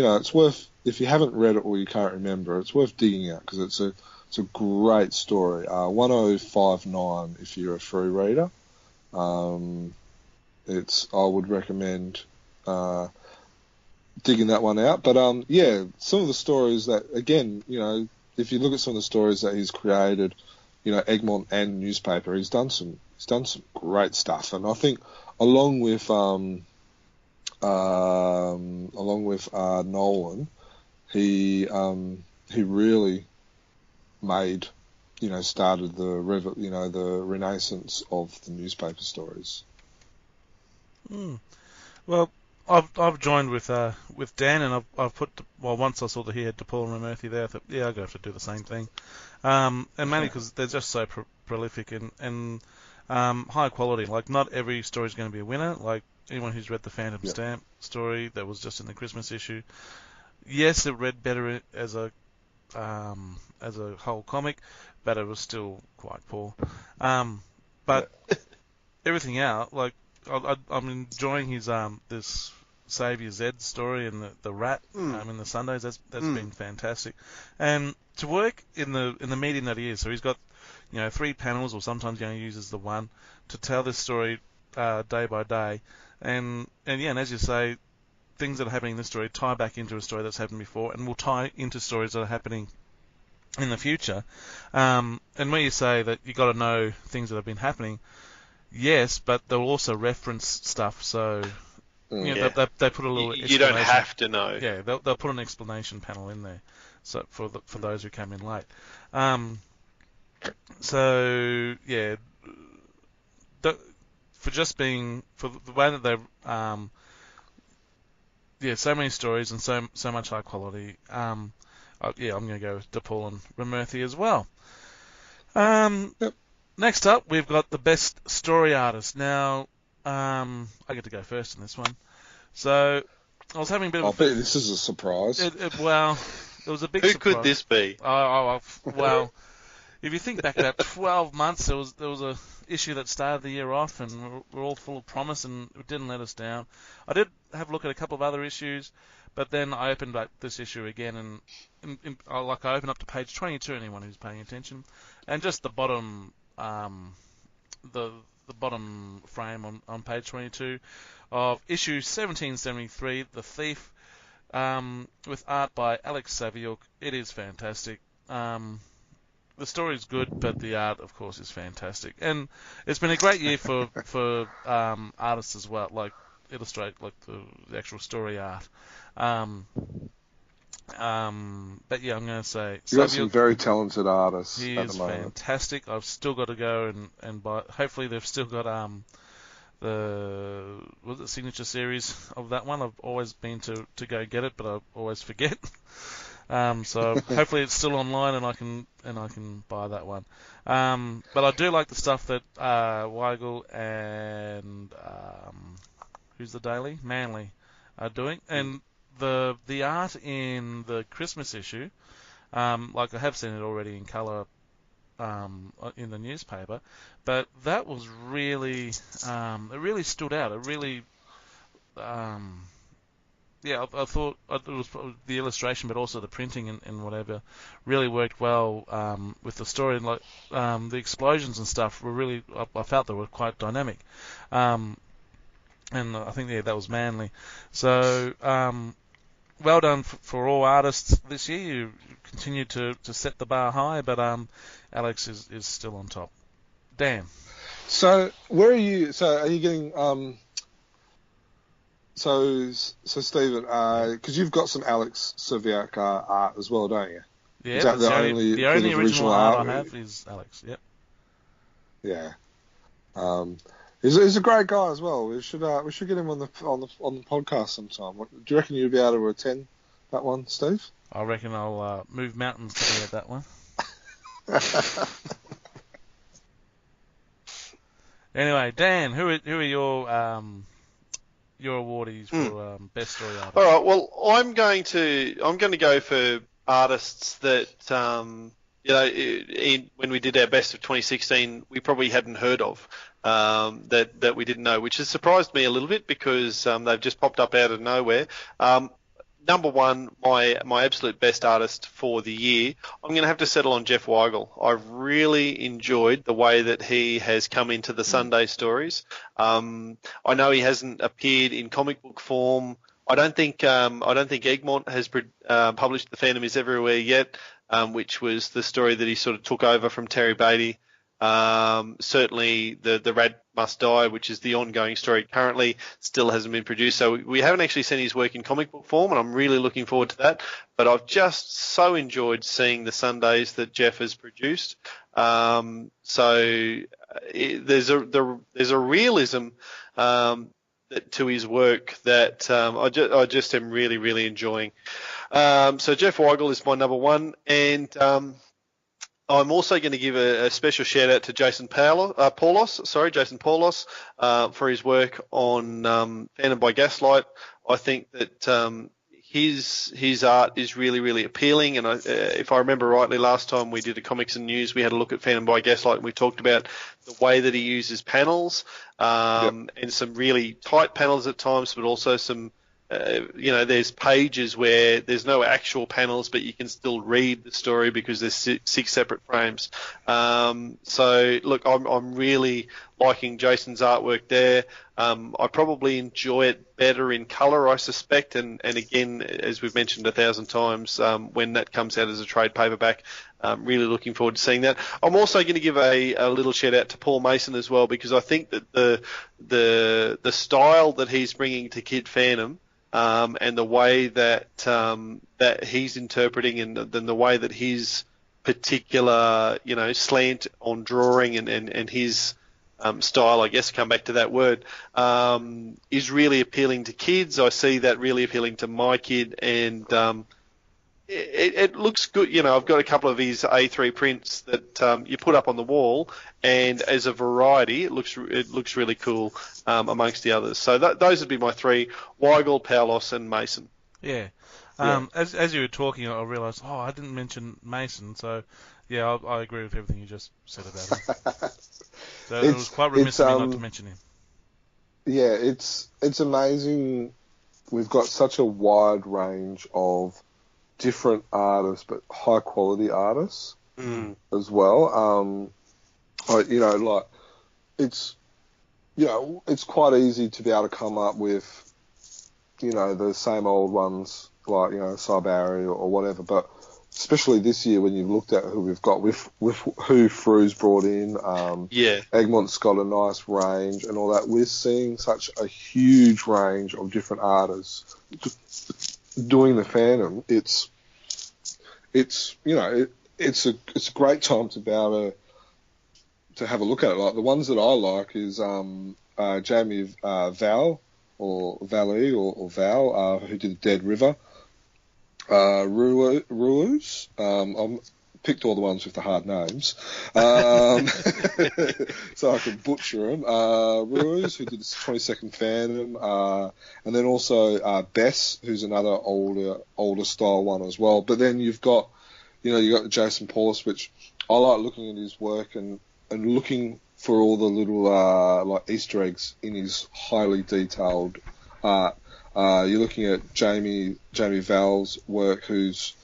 if you haven't read it or you can't remember, it's worth digging out, because it's a great story. 1059 if you're a Frew reader. I would recommend digging that one out. But some of the stories that, again, if you look at some of the stories that he's created, Egmont and newspaper, he's done some great stuff. And I think along with Nolan, he really started the renaissance of the newspaper stories. Well, I've joined with Dan, and I've put once I saw that he had DePaul and Ramerthy there, I thought, yeah, I'm going to have to do the same thing, and mainly because they're just so prolific and high quality. Like, not every story is going to be a winner. Like, anyone who's read the Phantom Stamp story that was just in the Christmas issue, yes, it read better as a whole comic, but it was still quite poor. But everything out, like, I'm enjoying his this Saviour Zed story and the rat in the Sundays. That's been fantastic, and to work in the medium that he is. So he's got 3 panels, or sometimes he only uses the one to tell this story day by day. And as you say, things that are happening in this story tie back into a story that's happened before, and will tie into stories that are happening in the future. And when you say that you got to know things that have been happening, yes, but they'll also reference stuff. So they put a little. You don't have to know. Yeah, they'll put an explanation panel in there, so for those who came in late. For the way that they've so many stories and so much high quality. I'm going to go with DePaul and Ramurthy as well. Yep. Next up, we've got the best story artist. Now, I get to go first in this one. So, I was having a bit of. I bet this is a surprise. It was a big Who surprise. could this be? Well, if you think back about 12 months, there was a issue that started the year off, and we're all full of promise, and it didn't let us down. I did have a look at a couple of other issues, but then I opened up this issue again, and I opened up to page 22. Anyone who's paying attention, and just the bottom, the bottom frame on page 22 of issue 1773, The Thief, with art by Alex Saviuk. It is fantastic. The story is good, but the art, of course, is fantastic. And it's been a great year for artists as well, like illustrate the actual story art. But I'm going to say You've got some very talented artists. He at is the moment. fantastic. I've still got to go and buy. Hopefully, they've still got the signature series of that one. I've always been to go get it, but I always forget. So hopefully it's still online and I can buy that one. But I do like the stuff that Weigel and who's the Daily? Manly are doing, and the art in the Christmas issue, I have seen it already in colour in the newspaper, but that was really it really stood out. It really I thought it was the illustration, but also the printing and whatever really worked well with the story. And the explosions and stuff were really, I felt they were quite dynamic. And I think that was Manly. So well done for all artists this year. You continue to set the bar high, but Alex is still on top. Dan. So where are you? So are you getting? So Stephen, because you've got some Alex Saviuk art as well, don't you? Yeah, is that the only original art I have is Alex. Yep. Yeah. He's a great guy as well. We should get him on the podcast sometime. Do you reckon you'd be able to attend that one, Steve? I reckon I'll move mountains to be at that one. Anyway, Dan, who are your awardees for best story artist? All right. Well, I'm going to go for artists that when we did our best of 2016, we probably hadn't heard of, that we didn't know, which has surprised me a little bit because they've just popped up out of nowhere. Number one, my absolute best artist for the year, I'm going to have to settle on Jeff Weigel. I've really enjoyed the way that he has come into the Sunday stories. I know he hasn't appeared in comic book form. I don't think Egmont has published The Phantom is Everywhere yet, which was the story that he sort of took over from Terry Beatty. Certainly the Rat Must Die, which is the ongoing story currently, still hasn't been produced. So we haven't actually seen his work in comic book form, and I'm really looking forward to that. But I've just so enjoyed seeing the Sundays that Jeff has produced. There's a realism to his work that I just am really, really enjoying. So Jeff Weigel is my number one, and I'm also going to give a special shout out to Jason Paulos, for his work on Phantom by Gaslight. I think that his art is really, really appealing, and if I remember rightly, last time we did a Comics and News, we had a look at Phantom by Gaslight, and we talked about the way that he uses panels, and some really tight panels at times, but also some there's pages where there's no actual panels, but you can still read the story because there's six separate frames. So look, I'm really liking Jason's artwork there. I probably enjoy it better in colour, I suspect, and again, as we've mentioned 1,000 times, when that comes out as a trade paperback, really looking forward to seeing that. I'm also going to give a little shout out to Paul Mason as well, because I think that the style that he's bringing to Kid Phantom, and the way that that he's interpreting, and the way that his particular slant on drawing and his style, I guess, come back to that word, is really appealing to kids. I see that really appealing to my kid, and it looks good. I've got a couple of his A3 prints that you put up on the wall, and as a variety, it looks really cool amongst the others. So those would be my three: Weigel, Paulos, and Mason. Yeah. As you were talking, I realised, I didn't mention Mason, so yeah, I agree with everything you just said about him. So it was quite remiss of me not to mention him. Yeah, it's amazing. We've got such a wide range of different artists, but high quality artists as well. It's quite easy to be able to come up with, the same old ones like, Cy Barry or whatever, but especially this year when you've looked at who we've got with who Fru's brought in, Egmont's got a nice range and all that. We're seeing such a huge range of different artists doing the Phantom. It's a great time to be able to have a look at it. Like the ones that I like is Jamie Val or Valley or Val, who did Dead River. Ruus. I picked all the ones with the hard names, so I could butcher them. Ruus, who did the 22nd Phantom, and then also Bess, who's another older style one as well. But then you've got, you got Jason Paulus, which I like looking at his work and looking for all the little like Easter eggs in his highly detailed art. You're looking at Jamie Val's work, who's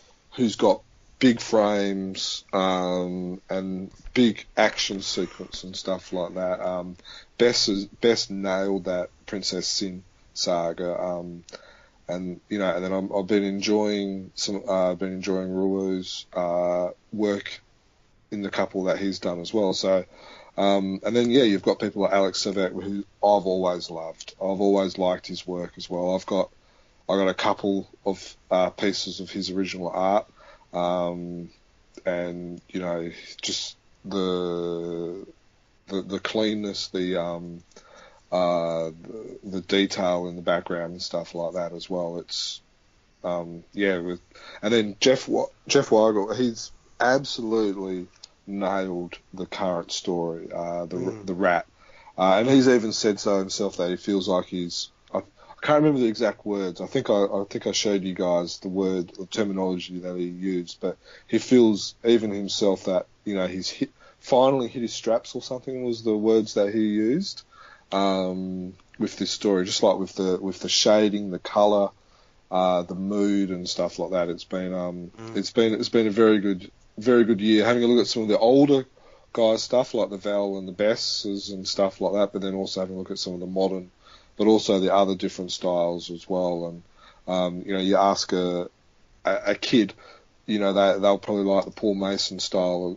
got big frames and big action sequence and stuff like that. Bess nailed that Princess Sin saga, and then I've been enjoying Ruu's work in the couple that he's done as well. So. And then you've got people like Alex Savet, who I've always loved. I've always liked his work as well. I've got a couple of pieces of his original art, and just the cleanness, the detail in the background and stuff like that as well. It's and then Jeff Weigel, he's absolutely nailed the current story, the rat, and he's even said so himself that he feels like I can't remember the exact words. I think I showed you guys the terminology that he used, but he feels even himself that he's finally hit his straps or something was the words that he used with this story, just like with the shading, the color, the mood and stuff like that. It's been a very good year, having a look at some of the older guys' stuff like the Val and the Besses and stuff like that, but then also having a look at some of the modern, but also the other different styles as well. And you ask a kid, they'll probably like the Paul Mason style,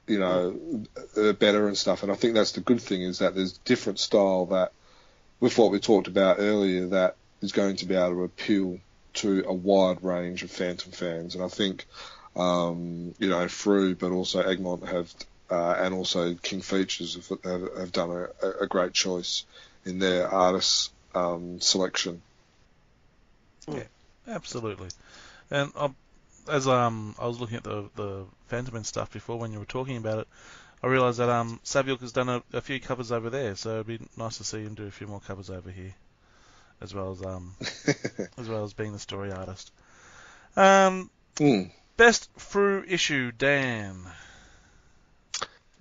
better and stuff. And I think that's the good thing, is that there's different style that, with what we talked about earlier, that is going to be able to appeal to a wide range of Phantom fans. And I think Fru, but also Egmont have, and also King Features have done a great choice in their artist selection. Yeah, absolutely. And as I was looking at the Phantom and stuff before when you were talking about it, I realised that Saviuk has done a few covers over there, so it'd be nice to see him do a few more covers over here, as well as being the story artist. Best Fru issue, Dan.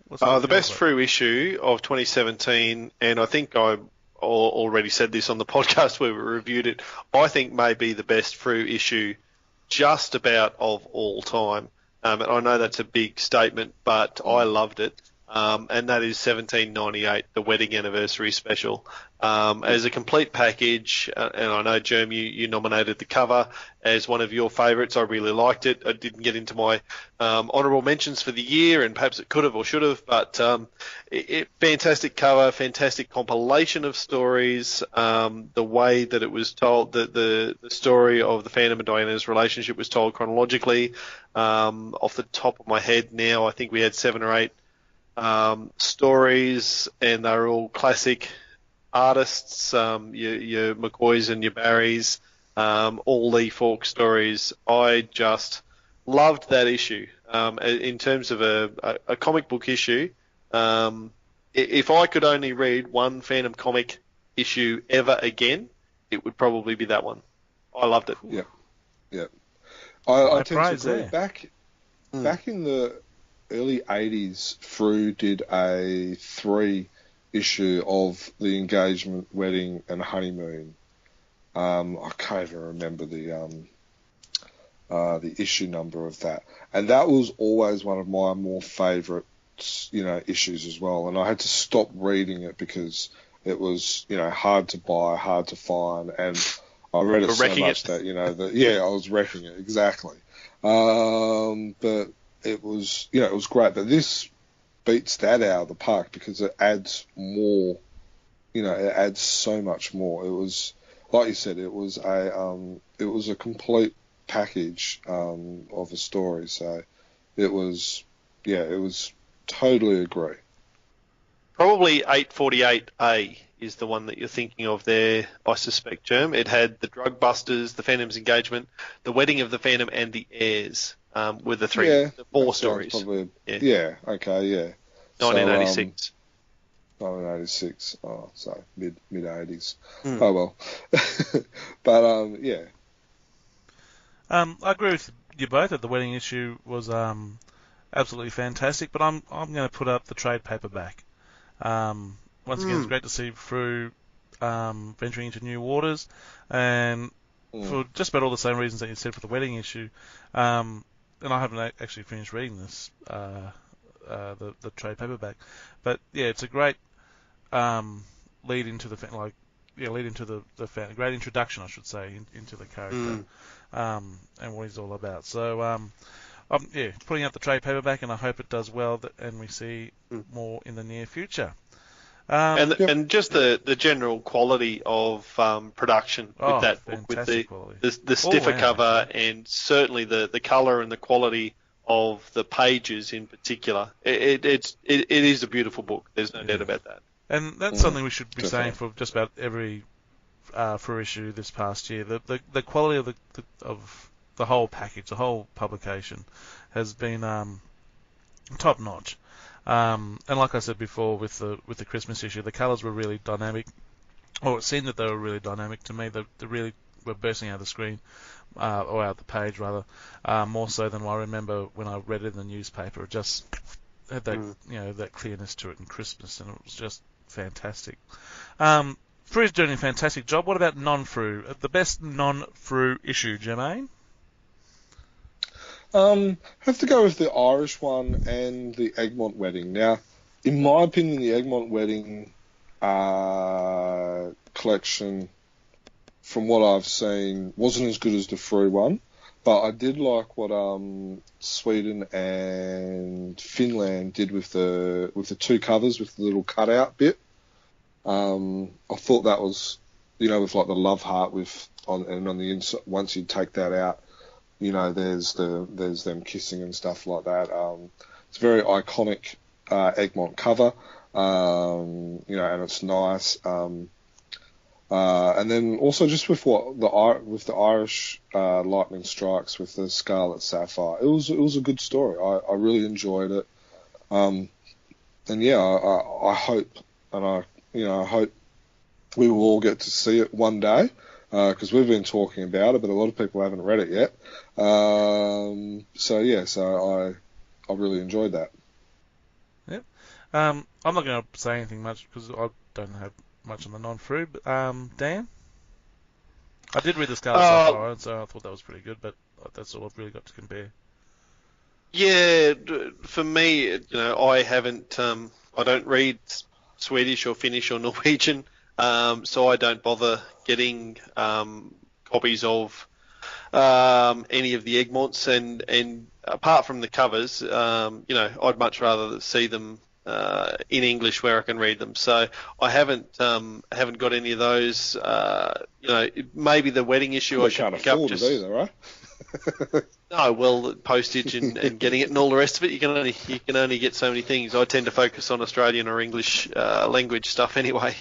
The best Fru issue of 2017, and I think I already said this on the podcast where we reviewed it. I think may be the best Frew issue just about of all time. And I know that's a big statement, but I loved it. And that is 1798, the wedding anniversary special. As a complete package, and I know, Germ, you nominated the cover as one of your favourites. I really liked it. I didn't get into my honourable mentions for the year, and perhaps it could have or should have, but fantastic cover, fantastic compilation of stories. The way that it was told, the story of the Phantom and Diana's relationship was told chronologically. Off the top of my head now, I think we had 7 or 8 stories, and they're all classic artists, your McCoys and your Barrys, all Lee Falk stories. I just loved that issue. In terms of a comic book issue, if I could only read one Phantom comic issue ever again, it would probably be that one. I loved it. Yeah. I tend to agree. Back in the early 80s, Frew did a 3-issue of the engagement, wedding, and honeymoon. I can't even remember the issue number of that, and that was always one of my more favourite, issues as well. And I had to stop reading it because it was, hard to buy, hard to find, and I read it so much that I was wrecking it exactly. But it was, it was great. But this beats that out of the park because it adds more. It adds so much more. It was, like you said, it was a complete package of a story. So it was totally agree. Probably 848A is the one that you're thinking of there, I suspect, Germ. It had the Drug Busters, the Phantom's Engagement, the Wedding of the Phantom, and the Heirs, with the 4 stories. Probably, okay, yeah. 1986. 1986. Oh, so mid 80s. Oh well. But yeah. I agree with you both that the wedding issue was absolutely fantastic, but I'm going to put up the trade paperback. Once again, it's great to see Frew venturing into new waters, and for just about all the same reasons that you said for the wedding issue. And I haven't actually finished reading this, the trade paperback, but yeah, it's a great lead into the great introduction, I should say, into the character and what he's all about. So putting out the trade paperback, and I hope it does well, and we see more in the near future. And just the general quality of production with that book, with the stiffer cover, and certainly the colour and the quality of the pages in particular. It is a beautiful book. There's no doubt about that. And that's something we should be saying for just about every Frew issue this past year. The quality of the whole package, the whole publication, has been top notch. And like I said before, with the Christmas issue, the colours were really dynamic, or it seemed that they were really dynamic to me. They really were bursting out of the screen, or out of the page rather, more so than I remember when I read it in the newspaper. It just had that that clearness to it in Christmas, and it was just fantastic. Frew's doing a fantastic job. What about non-Frew? The best non-Frew issue, Jermaine? Have to go with the Irish one and the Egmont wedding. Now, in my opinion, the Egmont wedding collection, from what I've seen, wasn't as good as the Frew one, but I did like what Sweden and Finland did with the 2 covers with the little cutout bit. I thought that was, with like the love heart on the inside. Once you take that out, there's them kissing and stuff like that. It's a very iconic Egmont cover, and it's nice. And then also just with the Irish lightning strikes with the Scarlet Sapphire, it was a good story. I really enjoyed it. And yeah, I hope, and I hope we will all get to see it one day. Because we've been talking about it, but a lot of people haven't read it yet. So I really enjoyed that. Yep. I'm not going to say anything much because I don't have much on the non-fruit. Dan? I did read the Scarlet Sapphire, so I thought that was pretty good, but that's all I've really got to compare. Yeah, for me, I haven't, I don't read Swedish or Finnish or Norwegian, so I don't bother getting copies of any of the Egmonts, and apart from the covers, I'd much rather see them in English where I can read them. So I haven't got any of those. Maybe the wedding issue I should pick up. Just either, right? No, well, postage and getting it and all the rest of it, you can only get so many things. I tend to focus on Australian or English language stuff anyway.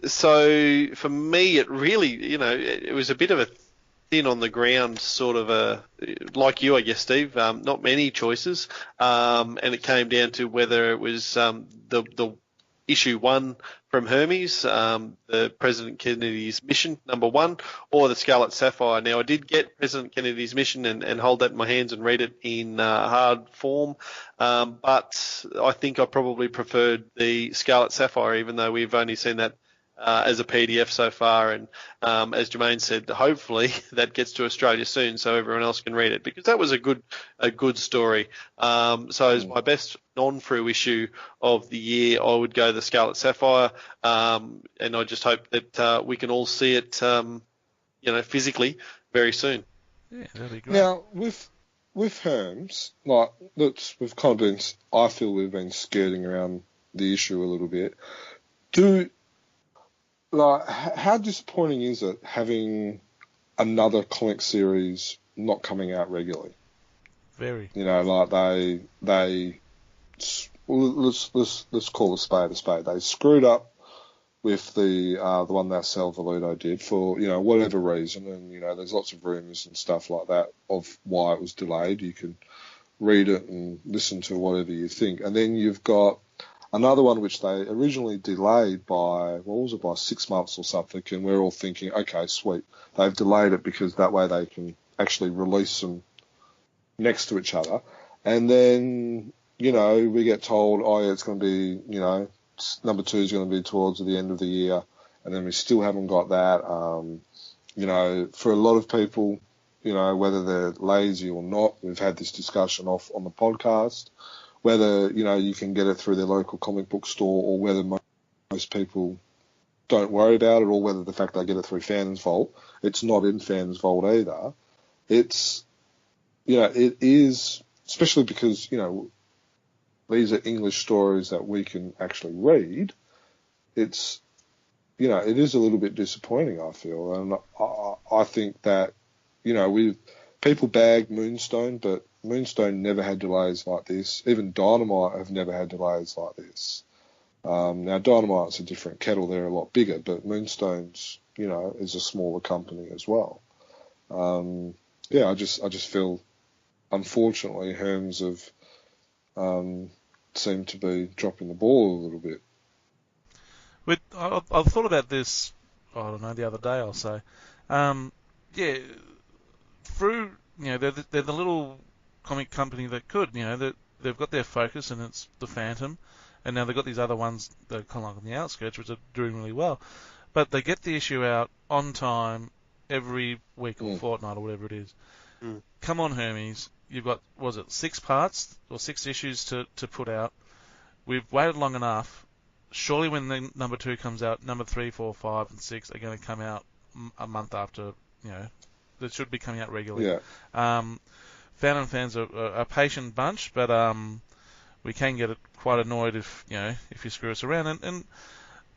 So for me, it really, it was a bit of a thin on the ground sort of like you, I guess, Steve. Not many choices, and it came down to whether it was the issue 1 from Hermes, the President Kennedy's mission, number 1, or the Scarlet Sapphire. Now, I did get President Kennedy's mission and hold that in my hands and read it in hard form, but I think I probably preferred the Scarlet Sapphire, even though we've only seen that as a PDF so far, and as Jermaine said, hopefully that gets to Australia soon so everyone else can read it, because that was a good story. So as my best non-fruit issue of the year, I would go the Scarlet Sapphire, and I just hope that we can all see it, physically very soon. Yeah, that'd be great. Now with Hermes, we've kind of been, I feel we've been skirting around the issue a little bit. How disappointing is it having another comic series not coming out regularly? Very. Let's call a spade a spade. They screwed up with the one that Sal Velluto did for whatever reason, and there's lots of rumours and stuff like that of why it was delayed. You can read it and listen to whatever you think, and then you've got another one which they originally delayed by 6 months or something, and we're all thinking, okay, sweet. They've delayed it because that way they can actually release them next to each other. And then, we get told, oh, yeah, it's going to be, number 2 is going to be towards the end of the year, and then we still haven't got that. For a lot of people, whether they're lazy or not, we've had this discussion off on the podcast, whether, you can get it through their local comic book store, or whether most people don't worry about it, or whether the fact they get it through Fans Vault. It's not in Fans Vault either. It's, it is, especially because, these are English stories that we can actually read. It's, it is a little bit disappointing, I feel. And I think that, people bag Moonstone, but Moonstone never had delays like this. Even Dynamite have never had delays like this. Now, Dynamite's a different kettle. They're a lot bigger, but Moonstone's, is a smaller company as well. I just feel, unfortunately, Hermes have seem to be dropping the ball a little bit. I've thought about this, I don't know, the other day, I'll say. Through, they're the little comic company that could, they've got their focus, and it's the Phantom, and now they've got these other ones that are kind of like on the outskirts, which are doing really well. But they get the issue out on time every week or fortnight or whatever it is. Come on, Hermes. You've got, 6 parts or 6 issues to put out. We've waited long enough. Surely when the number 2 comes out, number 3, 4, 5, and 6 are going to come out a month after, that should be coming out regularly. Yeah. Phantom fans are a patient bunch, but we can get quite annoyed if you screw us around. And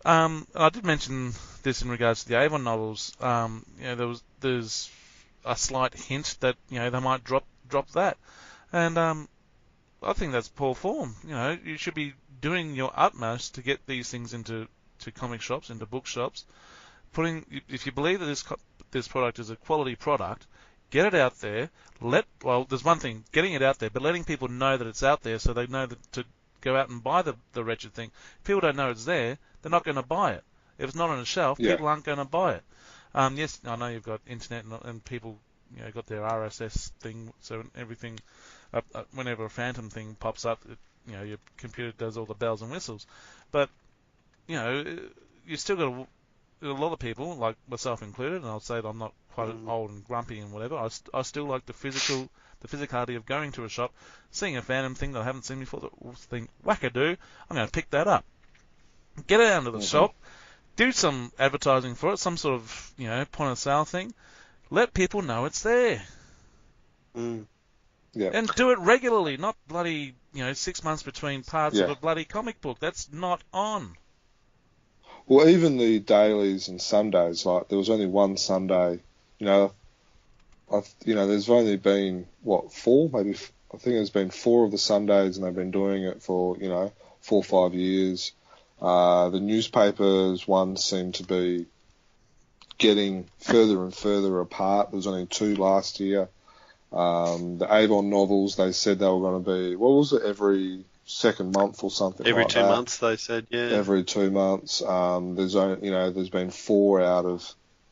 I did mention this in regards to the Avon novels. There's a slight hint that they might drop that, and I think that's poor form. You should be doing your utmost to get these things into comic shops, into bookshops. If you believe that this product is a quality product, get it out there. There's one thing, getting it out there, but letting people know that it's out there so they know that to go out and buy the wretched thing. If people don't know it's there, they're not going to buy it. If it's not on a shelf, people aren't going to buy it. Yes, I know you've got internet and people got their RSS thing, so everything, whenever a Phantom thing pops up, your computer does all the bells and whistles. But, you know, you still got a lot of people, like myself included, and I'll say that I'm not quite old and grumpy and whatever. I still like the physicality of going to a shop, seeing a Phantom thing that I haven't seen before, that will think, wackadoo, I'm going to pick that up. Get it out of the shop, do some advertising for it, some sort of, you know, point of sale thing. Let people know it's there. Yeah. And do it regularly, not bloody, 6 months between parts of a bloody comic book. That's not on. Well, even the dailies and Sundays, like there was only one Sunday, there's only been, 4, maybe, I think there's been 4 of the Sundays, and they've been doing it for, 4 or 5 years. The newspapers, one seemed to be getting further and further apart. There was only 2 last year. The Avon novels, they said they were going to be, what was it, every second month or something every like 2 that. months, they said, yeah. Every 2 months. There's been 4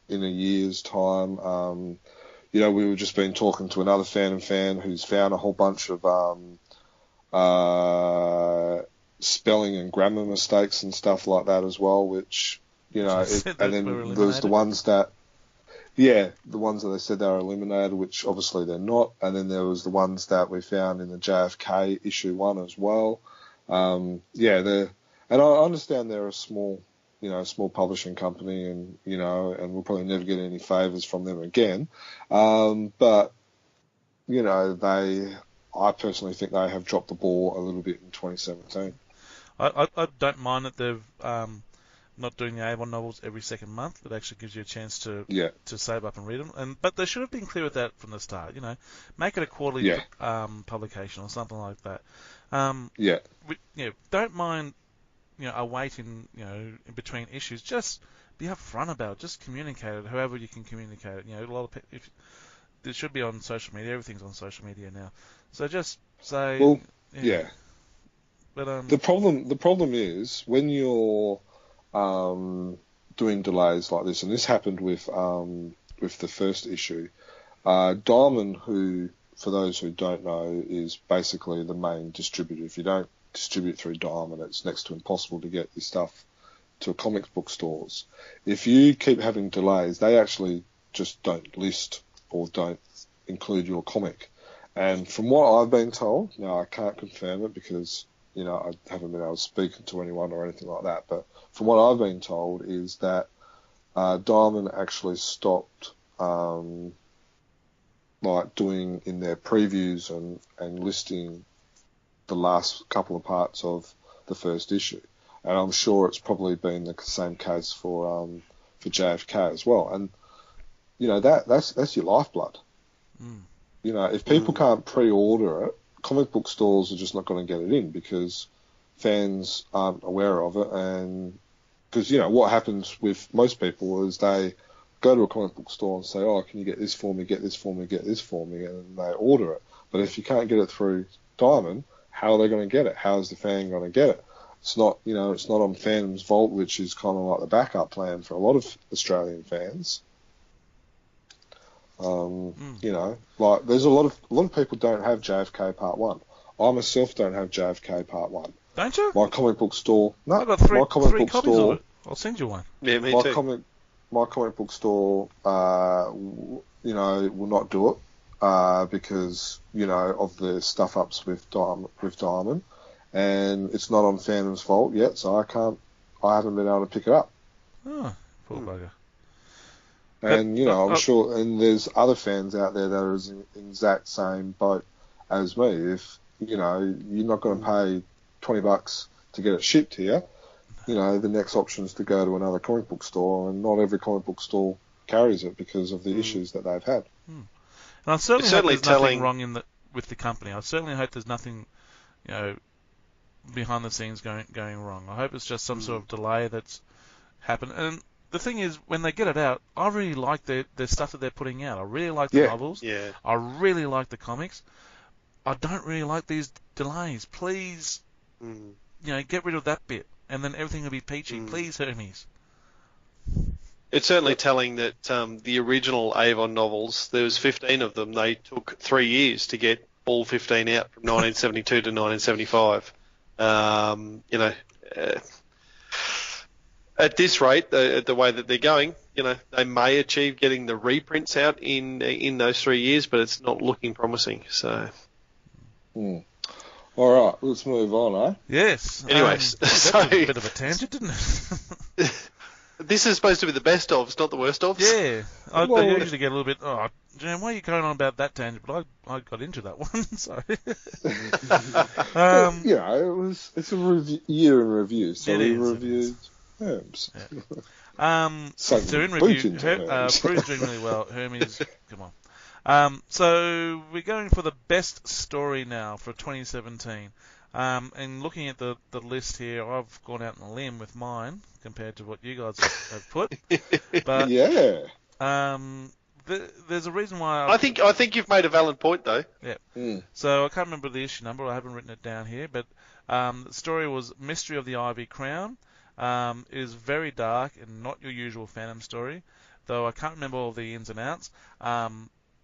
in a year's time. We were just been talking to another fan who's found a whole bunch of spelling and grammar mistakes and stuff like that as well, which, and then there's the ones that, the ones that they said they were eliminated, which obviously they're not, and then there was the ones that we found in the JFK issue 1 as well. And I understand they're a small publishing company, and we'll probably never get any favours from them again. But I personally think they have dropped the ball a little bit in 2017. I don't mind that they've not doing the Avon novels every second month. It actually gives you a chance to save up and read them. But they should have been clear with that from the start. Make it a quarterly publication or something like that. Don't mind a wait in between issues. Just be upfront about it. Just communicate it. However you can communicate it. A lot of it should be on social media. Everything's on social media now. So just say. Well, But the problem is when you're doing delays like this, and this happened with the first issue. Diamond, who, for those who don't know, is basically the main distributor. If you don't distribute through Diamond, it's next to impossible to get your stuff to comic book stores. If you keep having delays, they actually just don't list or don't include your comic. And from what I've been told, now I can't confirm it because I haven't been able to speak to anyone or anything like that, but from what I've been told is that Diamond actually stopped doing in their previews and listing the last couple of parts of the first issue, and I'm sure it's probably been the same case for JFK as well. And that's your lifeblood. If people can't pre-order it, comic book stores are just not going to get it in because fans aren't aware of it. And because, what happens with most people is they go to a comic book store and say, oh, can you get this for me, get this for me, get this for me, and they order it. But if you can't get it through Diamond, how are they going to get it? How is the fan going to get it? It's not, it's not on Phantom's Vault, which is kind of like the backup plan for a lot of Australian fans. There's a lot of people don't have JFK Part 1. I myself don't have JFK Part 1. Don't you? My comic book store... No, I've got three copies store, of it. I'll send you one. Yeah, me too. My comic book store, will not do it because, of the stuff-ups with Diamond. And it's not on Phantom's Vault yet, so I haven't been able to pick it up. Oh, poor bugger. And, I'm sure, and there's other fans out there that are in the exact same boat as me. If, you're not going to pay $20 to get it shipped here, the next option is to go to another comic book store, and not every comic book store carries it because of the issues that they've had. And I certainly hope there's nothing wrong with the company. I certainly hope there's nothing, behind the scenes going wrong. I hope it's just some sort of delay that's happened. And the thing is, when they get it out, I really like the stuff that they're putting out. I really like the novels. Yeah. I really like the comics. I don't really like these delays. Please, get rid of that bit, and then everything will be peachy. Please, Hermes. It's certainly telling that the original Avon novels, there was 15 of them. They took 3 years to get all 15 out from 1972 to 1975. at this rate, the way that they're going, they may achieve getting the reprints out in those 3 years, but it's not looking promising. So. All right, let's move on, eh? Yes. Anyways, that was a bit of a tangent, didn't it? This is supposed to be the best ofs, not the worst ofs. Yeah. I usually get a little bit, Jan, why are you going on about that tangent? But I got into that one, so. It's a year in review, so we reviewed Herms. Yeah. So in review, Prue's doing really well. Hermes, come on. So we're going for the best story now for 2017. And looking at the list here, I've gone out on a limb with mine compared to what you guys have put. But yeah. There's a reason why I think you've made a valid point though. Yeah. So I can't remember the issue number. I haven't written it down here, but the story was Mystery of the Ivy Crown. It is very dark and not your usual Phantom story, though I can't remember all the ins and outs.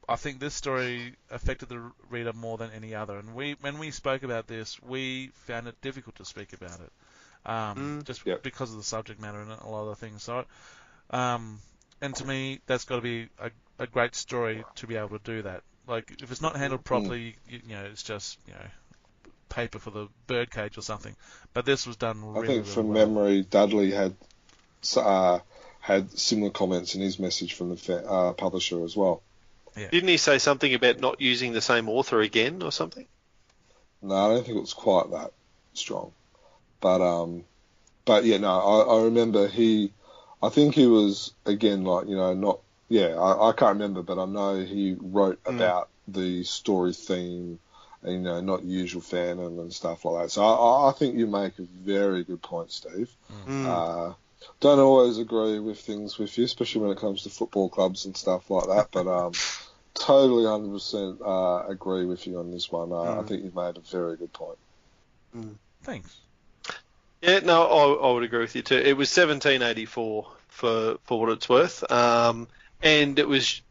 I think this story affected the reader more than any other, and when we spoke about this, we found it difficult to speak about it, because of the subject matter and a lot of the things. So, and to me, that's got to be a great story to be able to do that. Like, if it's not handled properly, it's just paper for the birdcage or something. But this was done really, I think from well. memory, Dudley had similar comments in his message from the publisher as well. Yeah. Didn't he say something about not using the same author again or something? No, I don't think it was quite that strong. But yeah, no, I remember I think he was, again, I can't remember, but I know he wrote about the story theme and, not usual Phantom and stuff like that. So I think you make a very good point, Steve. Don't always agree with things with you, especially when it comes to football clubs and stuff like that, but totally 100% agree with you on this one. I think you've made a very good point. Thanks. Yeah, no, I would agree with you too. It was 1784 for what it's worth, and it was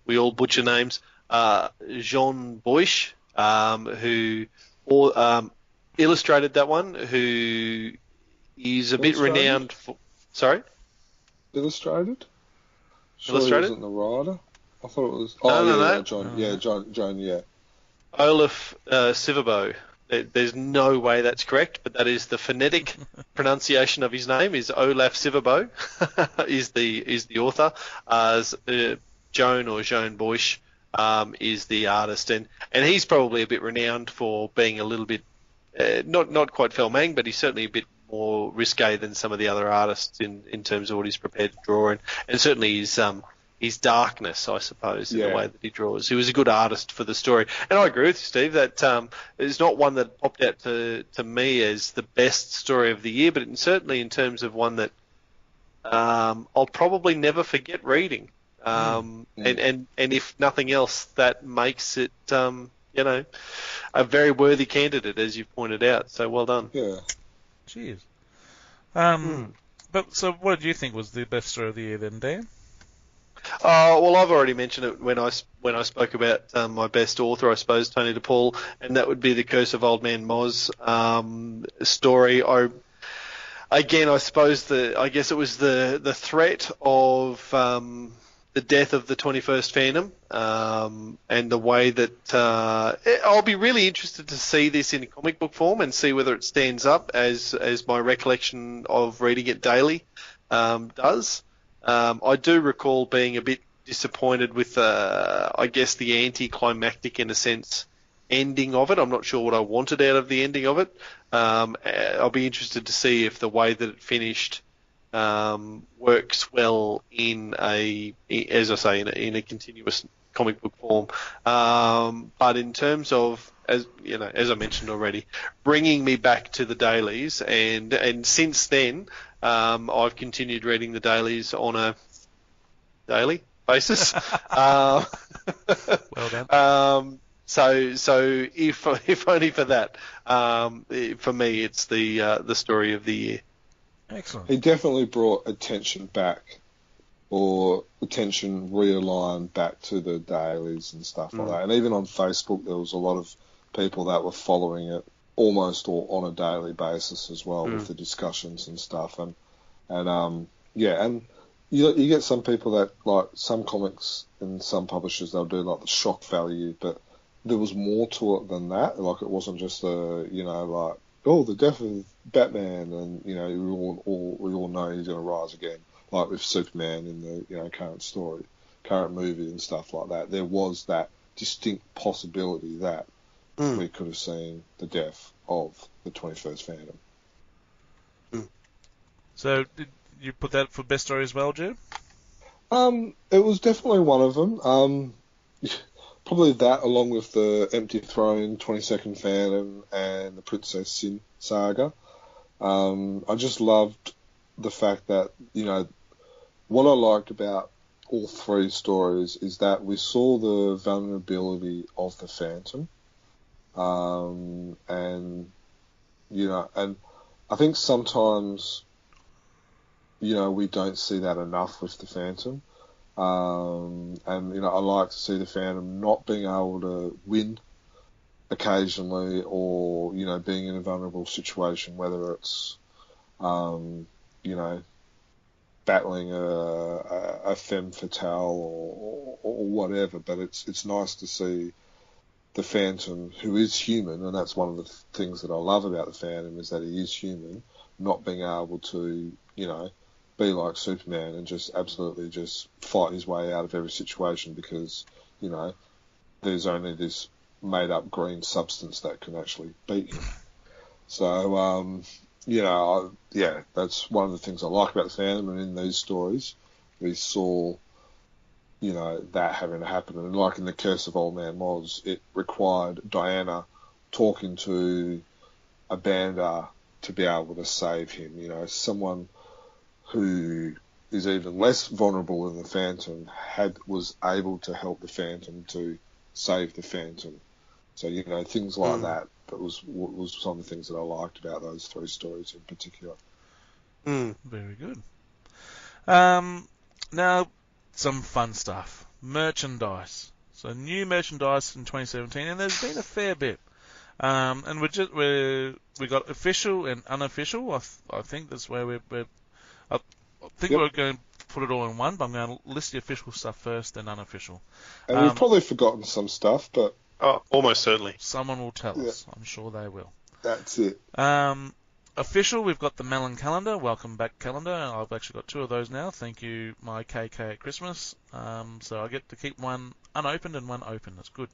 we all butcher names. Jean Boyche, who illustrated that one, who is a bit renowned for. Sorry. Illustrated. Illustrated? He wasn't the writer? I thought it was... No. John. Yeah, John, yeah. Olaf Siverbo. There's no way that's correct, but that is the phonetic pronunciation of his name. Is Olaf Siverbo is the author. Joan or Joan Boyche is the artist, and he's probably a bit renowned for being a little bit not quite Felmang, but he's certainly a bit more risque than some of the other artists in terms of what he's prepared to draw, and certainly his darkness, I suppose, in the way that he draws. He was a good artist for the story. And I agree with you, Steve, that it's not one that popped out to me as the best story of the year, but certainly in terms of one that I'll probably never forget reading. And if nothing else, that makes it, a very worthy candidate, as you pointed out. So well done. Yeah. Cheers. But so, what did you think was the best story of the year then, Dan? Well, I've already mentioned it when I spoke about my best author, I suppose, Tony DePaul, and that would be the Curse of Old Man Moz story. I suppose I guess it was the threat of the death of the 21st Phantom, and the way that I'll be really interested to see this in comic book form and see whether it stands up as my recollection of reading it daily does. I do recall being a bit disappointed with, I guess, the anticlimactic, in a sense, ending of it. I'm not sure what I wanted out of the ending of it. I'll be interested to see if the way that it finished works well in as I say, in a continuous comic book form. But in terms of, as I mentioned already, bringing me back to the dailies, and since then, I've continued reading the dailies on a daily basis. Well done. So if only for that, for me, it's the story of the year. Excellent. He definitely brought attention back, or attention realigned back to the dailies and stuff like that. And even on Facebook, there was a lot of people that were following it almost all on a daily basis as well with the discussions and stuff. And you get some people that, like, some comics and some publishers, they'll do like the shock value, but there was more to it than that. Like, it wasn't just like, oh, the death of Batman, and we all know he's going to rise again, like with Superman in the current movie and stuff like that. There was that distinct possibility that we could have seen the death of the 21st Phantom. So did you put that for best story as well, Jim? It was definitely one of them. Probably that, along with the Empty Throne, 22nd Phantom, and the Princess Sin saga. I just loved the fact that, what I liked about all three stories is that we saw the vulnerability of the Phantom. And I think sometimes, we don't see that enough with the Phantom. I like to see the Phantom not being able to win occasionally, or, being in a vulnerable situation, whether it's, battling a femme fatale or whatever. But it's nice to see the Phantom, who is human, and that's one of the things that I love about the Phantom, is that he is human, not being able to, be like Superman and just absolutely just fight his way out of every situation because, there's only this made-up green substance that can actually beat him. So, that's one of the things I like about the Phantom, and in these stories, we saw, that having to happen. And like in The Curse of Old Man Moz, it required Diana talking to a Banda to be able to save him. Someone who is even less vulnerable than the Phantom was able to help the Phantom to save the Phantom. So, things like that was some of the things that I liked about those three stories in particular. Very good. Now, some fun stuff. Merchandise. So, new merchandise in 2017, and there's been a fair bit. And we got official and unofficial. I think that's where I think we're going to put it all in one, but I'm going to list the official stuff first, then unofficial. And we've probably forgotten some stuff, but... Oh, almost certainly. Someone will tell us. I'm sure they will. That's it. Official, we've got the Melon Calendar. Welcome back, calendar. I've actually got two of those now. Thank you, my KK at Christmas. So I get to keep one unopened and one open. That's good.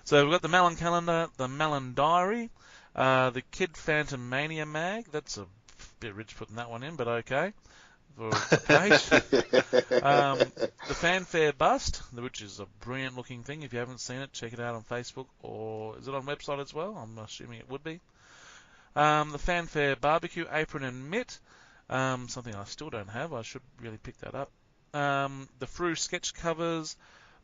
So we've got the Melon Calendar, the Melon Diary, the Kid Phantom Mania Mag. That's a bit rich putting that one in, but okay. For the page. The Fanfare Bust, which is a brilliant looking thing. If you haven't seen it, check it out on Facebook, or is it on website as well? I'm assuming it would be. The Fanfare Barbecue Apron and Mitt, something I still don't have. I should really pick that up. The Fru Sketch Covers,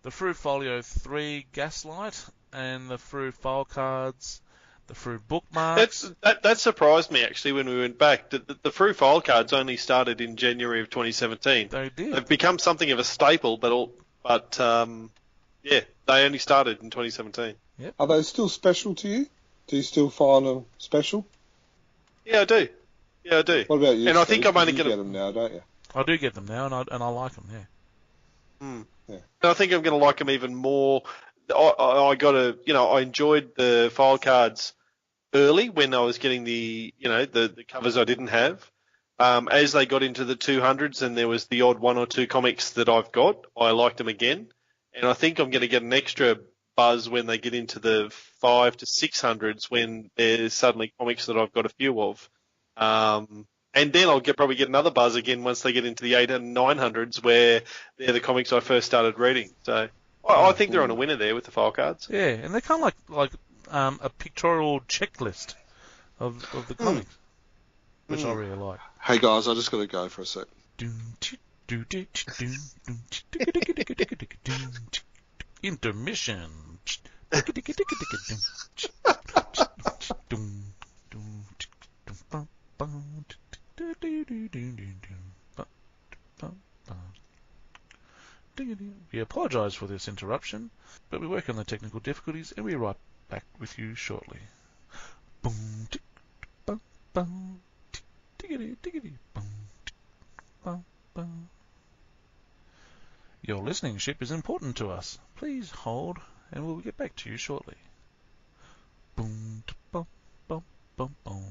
the Fru Folio 3 Gaslight, and the Fru File Cards, the Fru Bookmarks. That surprised me, actually, when we went back. The Fru File Cards only started in January of 2017. They did. They've become something of a staple, but they only started in 2017. Yep. Are they still special to you? Do you still find them special? Yeah, I do. What about you? And I think I'm only going to get them now, don't you? I do get them now, and I like them. Yeah. Yeah. And I think I'm going to like them even more. I enjoyed the file cards early when I was getting the covers I didn't have. As they got into the 200s and there was the odd one or two comics that I've got, I liked them again. And I think I'm going to get an extra buzz when they get into the 5 to 600s when there's suddenly comics that I've got a few of. And then I'll probably get another buzz again once they get into the 800 and 900s where they're the comics I first started reading. So I think they're on a winner there with the file cards. Yeah, and they're kind of like a pictorial checklist of the comics, which I really like. Hey guys, I just got to go for a sec. Intermission. We apologise for this interruption, but we work on the technical difficulties and we'll be right back with you shortly. Boom, tick, bum, bum, tick, tickety, tickety, boom, tick, bum, bum. Your listening ship is important to us. Please hold, and we'll get back to you shortly. Boom, tick, bum, bum, bum, bum.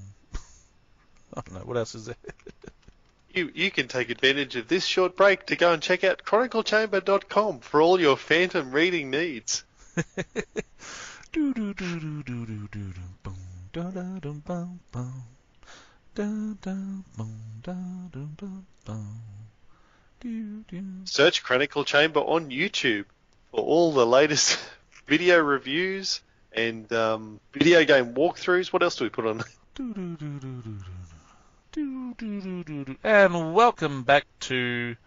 I don't know, what else is there? You can take advantage of this short break to go and check out ChronicleChamber.com for all your Phantom reading needs. Do do do do do do do boom da da dum bum bum da da boom da dum bum bum do do. Search Chronicle Chamber on YouTube for all the latest video reviews and video game walkthroughs. What else do we put on? Do do do do do do do do do do. And welcome back to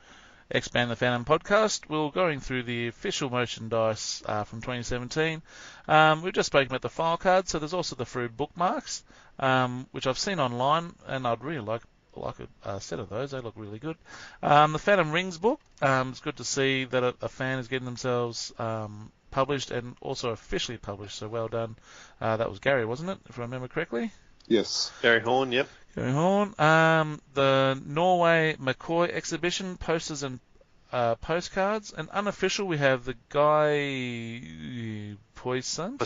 Expand the Phantom podcast. We're going through the official merchandise from 2017. We've just spoken about the file cards, so there's also the free bookmarks, which I've seen online, and I'd really like a set of those. They look really good. The Phantom Rings book, it's good to see that a fan is getting themselves published and also officially published, so well done. That was Gary, wasn't it, if I remember correctly? Yes. Gary Horn, yep. Gary Horn. The Norway McCoy exhibition posters and postcards. And unofficial, we have the Guy Poissant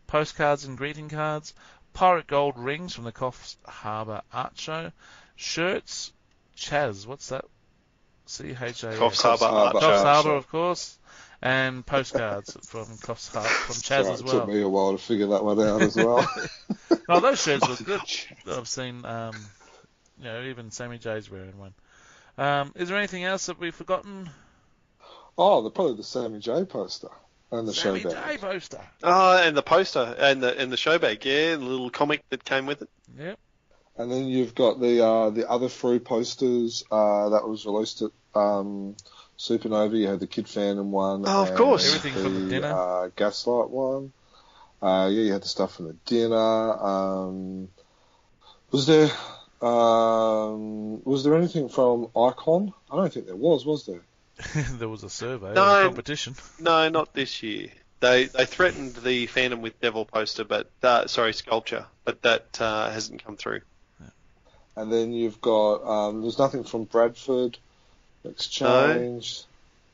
postcards and greeting cards. Pirate Gold rings from the Coffs Harbour Art Show. Shirts. Chaz, what's that? C-H-A-Z. Coffs Harbour Art Coffs Show. Harbour, of course. And postcards from Coffs Harbour, from Chaz as well. It took me a while to figure that one out as well. No, those shirts look good. I've seen, even Sammy J's wearing one. Is there anything else that we've forgotten? Oh, probably the Sammy J poster and the show Sammy bag. J poster. Oh, and the poster and the show bag, yeah, the little comic that came with it. Yep. And then you've got the other three posters that was released at Supernova. You had the Kid Phantom one. Oh, of course. Everything from the dinner. Gaslight one. You had the stuff from the dinner. Was there anything from Icon? I don't think there was there? There was a survey, No. a competition. No, not this year. They threatened the Phantom with Devil poster, sculpture, but that hasn't come through. And then you've got there's nothing from Bradford Exchange.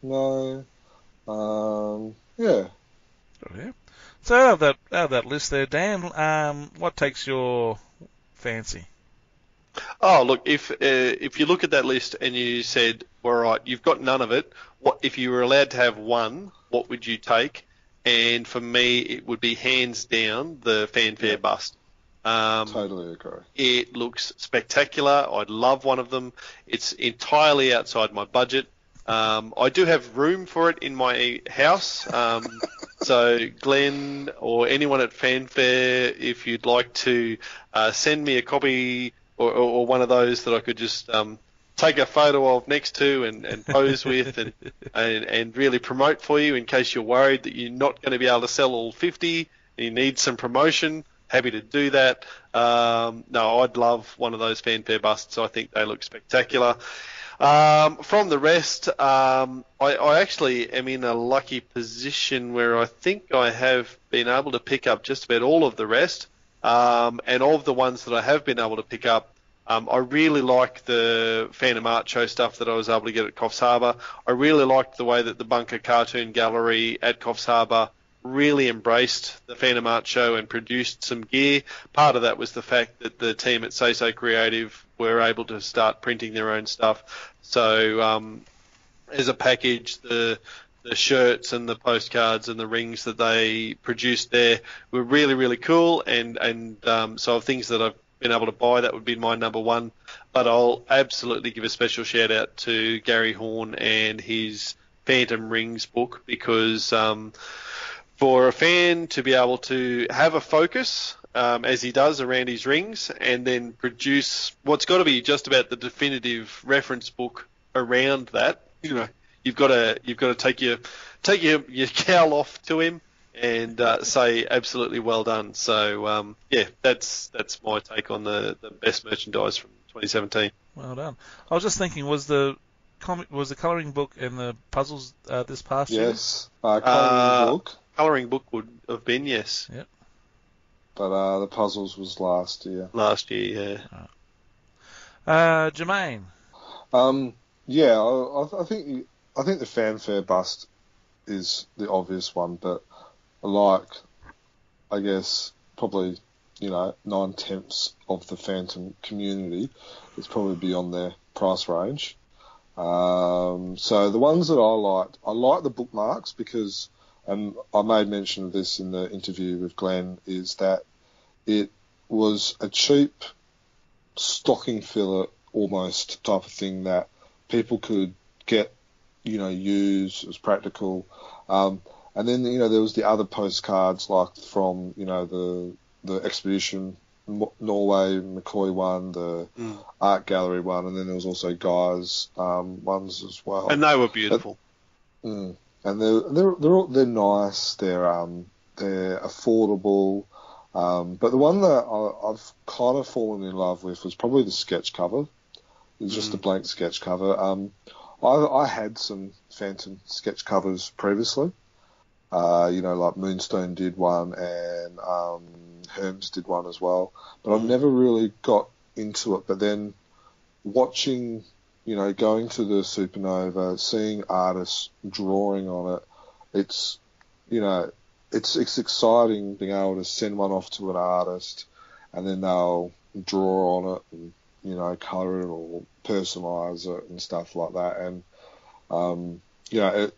No. Yeah. Oh, yeah. So out of that list there, Dan, what takes your fancy? Oh, look, if you look at that list and you said, all right, you've got none of it, what if you were allowed to have one, what would you take? And for me, it would be hands down the Fanfare bust. Totally agree. It looks spectacular. I'd love one of them. It's entirely outside my budget. I do have room for it in my house. So Glenn or anyone at Fanfare, if you'd like to send me a copy or one of those that I could just take a photo of next to and pose with and really promote for you in case you're worried that you're not going to be able to sell all 50 and you need some promotion, happy to do that. No, I'd love one of those Fanfare busts. I think they look spectacular. From the rest, I actually am in a lucky position where I think I have been able to pick up just about all of the rest. And of the ones that I have been able to pick up, I really like the Phantom Art Show stuff that I was able to get at Coffs Harbour. I really liked the way that the Bunker Cartoon Gallery at Coffs Harbour really embraced the Phantom Art Show and produced some gear. Part of that was the fact that the team at Say So Creative were able to start printing their own stuff. So as a package, the shirts and the postcards and the rings that they produced there were really, really cool. And so of things that I've been able to buy, that would be my number one. But I'll absolutely give a special shout out to Gary Horn and his Phantom Rings book, because for a fan to be able to have a focus, as he does around his rings, and then produce what's got to be just about the definitive reference book around that, you've got to take your cowl off to him and say absolutely well done. So that's my take on the best merchandise from 2017. Well done. I was just thinking, was the colouring book and the puzzles this past year? Yes. Colouring book. Colouring book would have been, yes. Yep. but the puzzles was last year. Last year, yeah. Jermaine. Yeah, I think the fanfare bust is the obvious one, but I guess probably 9/10 of the Phantom community is probably beyond their price range. So the ones that I like the bookmarks because, and I made mention of this in the interview with Glenn, is that it was a cheap stocking filler almost type of thing that people could get, use. It was practical. And then, there was the other postcards like from, the Expedition Norway McCoy one, the Art Gallery one, and then there was also Guy's ones as well. and they were beautiful. And they're nice. They're affordable. But the one that I've kind of fallen in love with was probably the sketch cover. It's just a blank sketch cover. I had some Phantom sketch covers previously. Like Moonstone did one and Herms did one as well. But I've never really got into it. But then watching, going to the Supernova, seeing artists drawing on it, it's exciting being able to send one off to an artist and then they'll draw on it and, colour it or personalise it and stuff like that. And,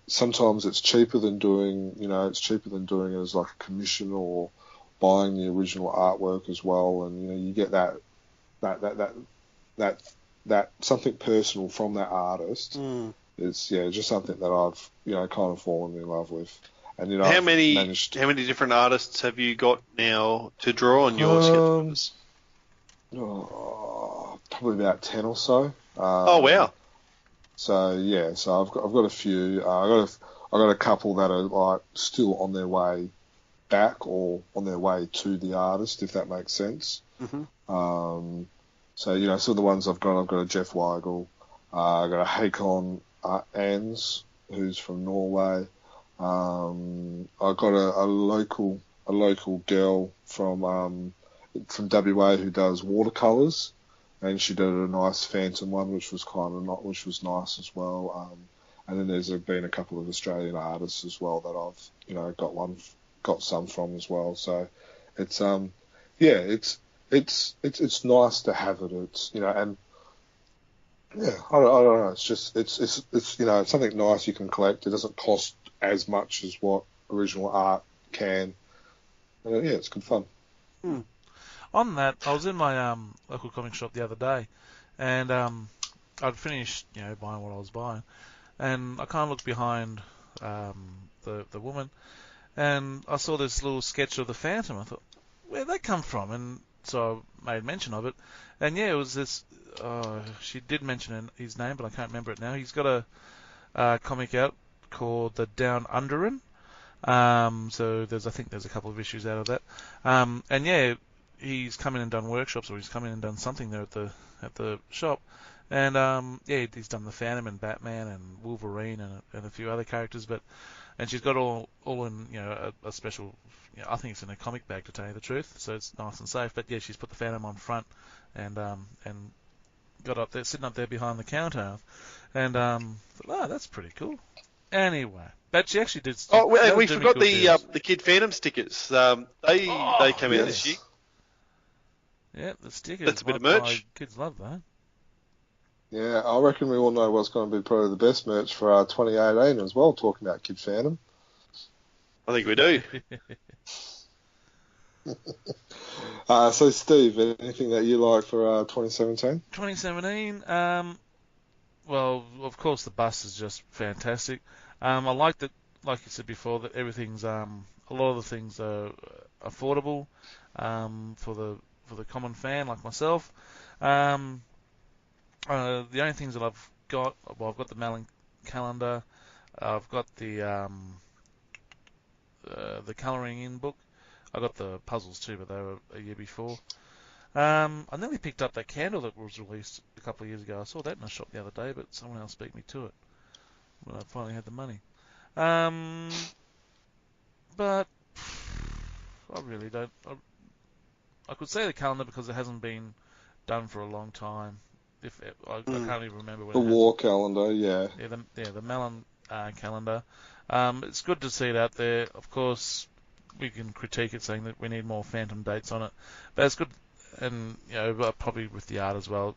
sometimes it's cheaper than doing it as like a commission or buying the original artwork as well. And, you get that something personal from that artist. It's, just something that I've, kind of fallen in love with. And, how many different artists have you got now to draw on your sketch covers? Probably about 10 or so. Oh wow! So I've got a few. I got a couple that are like still on their way back or on their way to the artist, if that makes sense. Mm-hmm. So the ones I've got a Jeff Weigel. I've got a Hakon Ans, who's from Norway. I've got a local girl from WA who does watercolours, and she did a nice Phantom one, which was nice as well. And then there's been a couple of Australian artists as well that I've got some from as well. So it's it's nice to have it. It's and yeah, I don't know. It's just it's it's something nice you can collect. It doesn't cost as much as what original art can. It's good fun. On that, I was in my local comic shop the other day, and I'd finished buying what I was buying, and I kind of looked behind the woman, and I saw this little sketch of the Phantom. I thought, where'd that come from? And so I made mention of it, and it was this. She did mention his name, but I can't remember it now. He's got a comic out called The Down Underin. So I think there's a couple of issues out of that. And he's come in and done workshops, or he's come in and done something there at the shop. And he's done the Phantom and Batman and Wolverine and a few other characters. And she's got all in a special. I think it's in a comic bag, to tell you the truth. So it's nice and safe. But she's put the Phantom on front and got up there, sitting up there behind the counter, and thought, that's pretty cool. Anyway, but she actually did. Oh, well, and we forgot the Kid Phantom stickers. They came out this year. Yeah, the stickers. That's a bit of merch. Kids love that. Yeah, I reckon we all know what's going to be probably the best merch for 2018 as well, talking about Kid Phantom. I think we do. So, Steve, anything that you like for 2017? 2017, well, of course, the bus is just fantastic. I like that, like you said before, that everything's, a lot of the things are affordable for the common fan like myself. The only things that I've got, I've got the Malin calendar, I've got the colouring in book. I got the puzzles too, but they were a year before. I nearly picked up that candle that was released a couple of years ago. I saw that in a shop the other day, but someone else beat me to it when I finally had the money. But I really don't. I could say the calendar because it hasn't been done for a long time. I can't even remember when The war calendar, yeah. The Melon calendar. It's good to see it out there. Of course, we can critique it saying that we need more Phantom dates on it, but it's good, and probably with the art as well.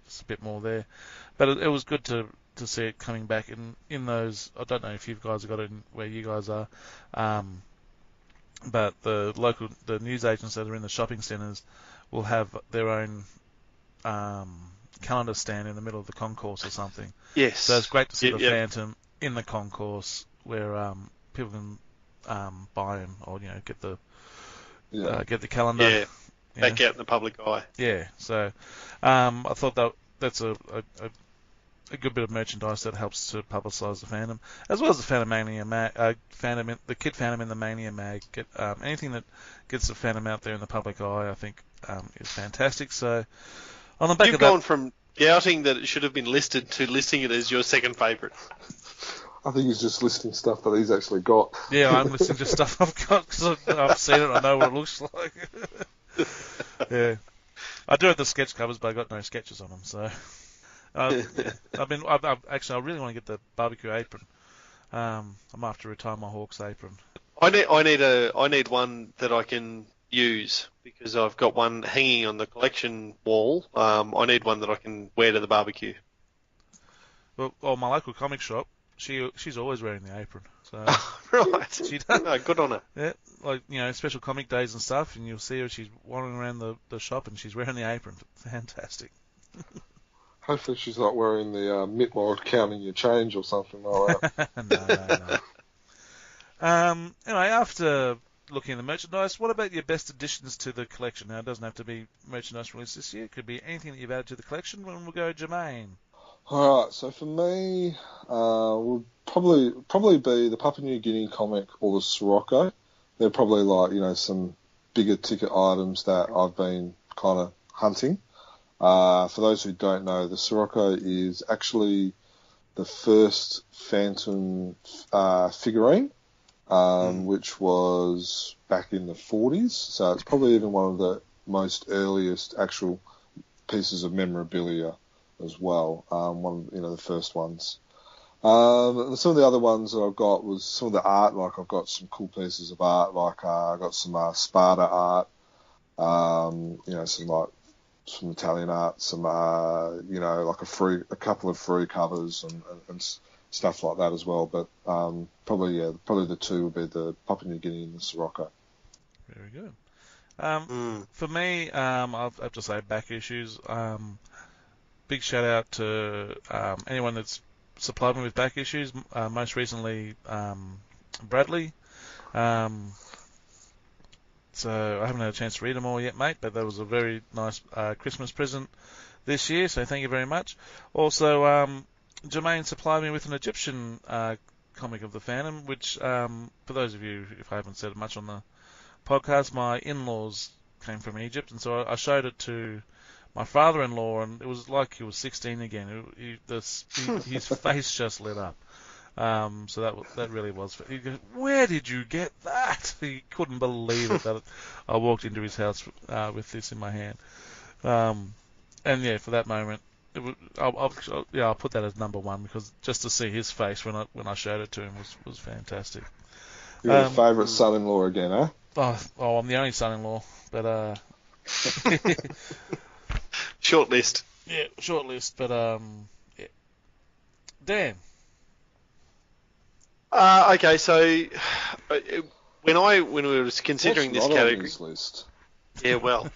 Just a bit more there, but it was good to see it coming back in those. I don't know if you guys have got it where you guys are, but the news agents that are in the shopping centres will have their own calendar stand in the middle of the concourse or something. Yes. So it's great to see the Phantom in the concourse where people can buy them or get the calendar. Yeah. Back out in the public eye. Yeah. So I thought that's a good bit of merchandise that helps to publicise the Phantom, as well as the Phantom Mania the Kid Phantom in the Mania mag. Anything that gets the Phantom out there in the public eye, I think, is fantastic. So on the back You've gone from doubting that it should have been listed to listing it as your second favourite. I think he's just listing stuff that he's actually got. Yeah, I'm listing just stuff I've got because I've seen it. I know what it looks like. Yeah, I do have the sketch covers, but I got no sketches on them. So I really want to get the barbecue apron. I'm after to retire my Hawks apron. I need one that I can use because I've got one hanging on the collection wall. I need one that I can wear to the barbecue. Well, my local comic shop, she's always wearing the apron. So right. She does. No, good on her. Yeah, like special comic days and stuff, and you'll see her. She's wandering around the shop and she's wearing the apron. Fantastic. Hopefully she's not wearing the mitt while counting your change or something like that. No. Anyway, after looking at the merchandise, what about your best additions to the collection? Now, it doesn't have to be merchandise released this year. It could be anything that you've added to the collection. When we'll go, Jermaine. All right, so for me, would probably be the Papua New Guinea comic or the Sirocco. They're probably like some bigger ticket items that I've been kind of hunting. For those who don't know, the Sirocco is actually the first Phantom figurine, which was back in the 40s. So it's probably even one of the most earliest actual pieces of memorabilia as well. One of the first ones. Some of the other ones that I've got was some of the art. Like I've got some cool pieces of art. Like I got some Sparta art. Some Italian art, some like a couple of free covers and stuff like that as well. But probably the two would be the Papua New Guinea and the Sirocco. Very good. For me, I'll have to say back issues. Big shout out to anyone that's supplied me with back issues. Most recently, Bradley. So I haven't had a chance to read them all yet, mate, but that was a very nice Christmas present this year, so thank you very much. Also, Jermaine supplied me with an Egyptian comic of the Phantom, which, for those of you, if I haven't said it much on the podcast, my in-laws came from Egypt, and so I showed it to my father-in-law, and it was like he was 16 again. His face just lit up. So that really was. He goes, "Where did you get that?" He couldn't believe it that I walked into his house with this in my hand. And yeah, for that moment, I'll put that as number one because just to see his face when I showed it to him was fantastic. You're your favourite son-in-law again, huh? Oh, I'm the only son-in-law, but Short list. Yeah, short list, but yeah. Dan. Okay, so when we were considering this category, on this list? Yeah, well,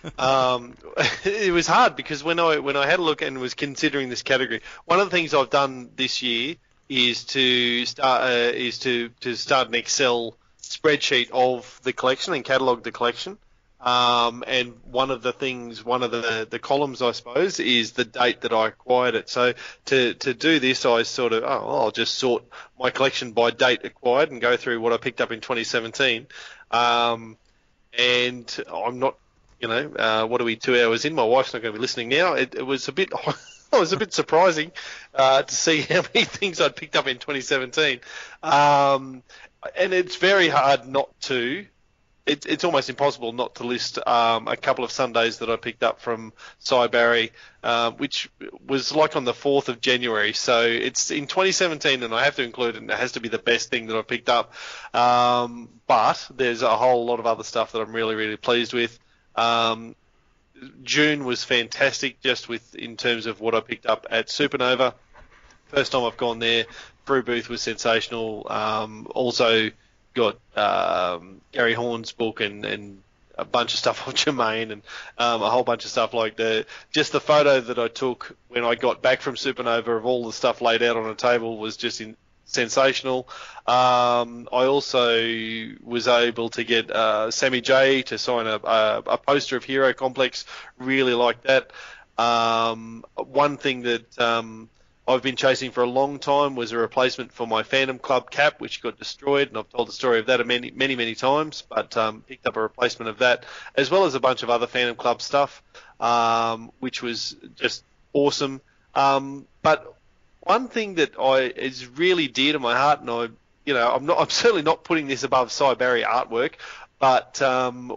it was hard because when I had a look and was considering this category, one of the things I've done this year is to start an Excel spreadsheet of the collection and catalogue the collection. And one of the columns, I suppose, is the date that I acquired it. So to do this, I sort of, I'll just sort my collection by date acquired and go through what I picked up in 2017. And I'm not, what are we 2 hours in? My wife's not going to be listening now. It was a bit, it was a bit surprising to see how many things I'd picked up in 2017. And it's very hard not to it's almost impossible not to list a couple of Sundays that I picked up from Cy Barry, which was like on the 4th of January. So it's in 2017, and I have to include it, and it has to be the best thing that I've picked up. But there's a whole lot of other stuff that I'm really, really pleased with. June was fantastic, just in terms of what I picked up at Supernova. First time I've gone there. Brew booth was sensational. Also got Gary Horn's book and a bunch of stuff off Jermaine and a whole bunch of stuff like just the photo that I took when I got back from Supernova of all the stuff laid out on a table was just sensational. I also was able to get Sammy J to sign a poster of Hero Complex. Really like that. One thing that I've been chasing for a long time was a replacement for my Phantom Club cap, which got destroyed, and I've told the story of that many, many, many times, but picked up a replacement of that, as well as a bunch of other Phantom Club stuff, which was just awesome. But one thing that is really dear to my heart, and I'm certainly not putting this above Cy Barry artwork, but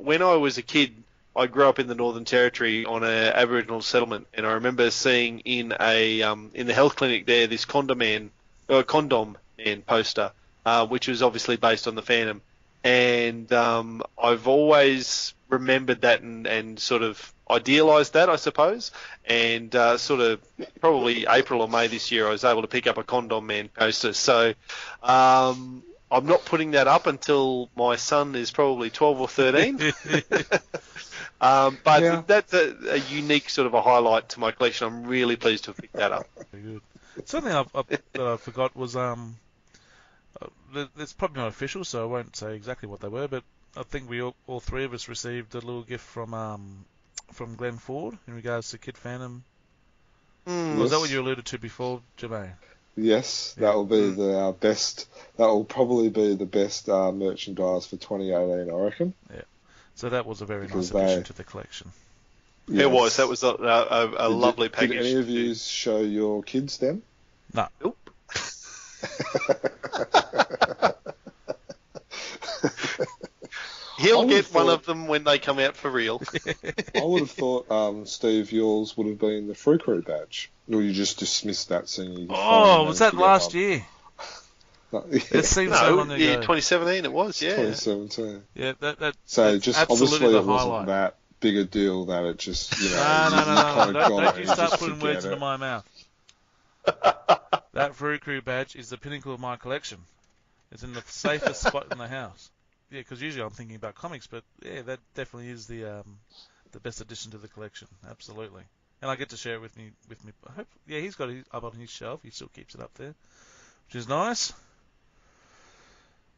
when I was a kid, I grew up in the Northern Territory on an Aboriginal settlement, and I remember seeing in the health clinic there this Condom Man poster, which was obviously based on the Phantom, and I've always remembered that and sort of idealised that, I suppose, and sort of probably April or May this year I was able to pick up a Condom Man poster, so I'm not putting that up until my son is probably 12 or 13. But that's a unique sort of a highlight to my collection. I'm really pleased to have picked that up. Very good. Something that I forgot was it's probably not official, so I won't say exactly what they were, but I think we all three of us received a little gift from Glenn Ford in regards to Kid Phantom. Was that what you alluded to before, Jermaine? Yes, that will be our best. That will probably be the best merchandise for 2018, I reckon. Yeah. So that was a very nice addition to the collection. Yes. It was. That was a lovely package. Did any of you show your kids them? No. Nope. He'll get one of them when they come out for real. I would have thought, Steve, yours would have been the Free Crew badge. Or you just dismissed that seeing. Was that last year? No, it seems so long ago. Yeah, 2017 it was, yeah. 2017. Yeah, so that's just obviously obviously it wasn't that big a deal that it just, No. Don't you start putting words into my mouth. That Free Crew badge is the pinnacle of my collection. It's in the safest spot in the house. Yeah, because usually I'm thinking about comics, but yeah, that definitely is the best addition to the collection. Absolutely. And I get to share it with me. I hope, he's got it up on his shelf. He still keeps it up there, which is nice.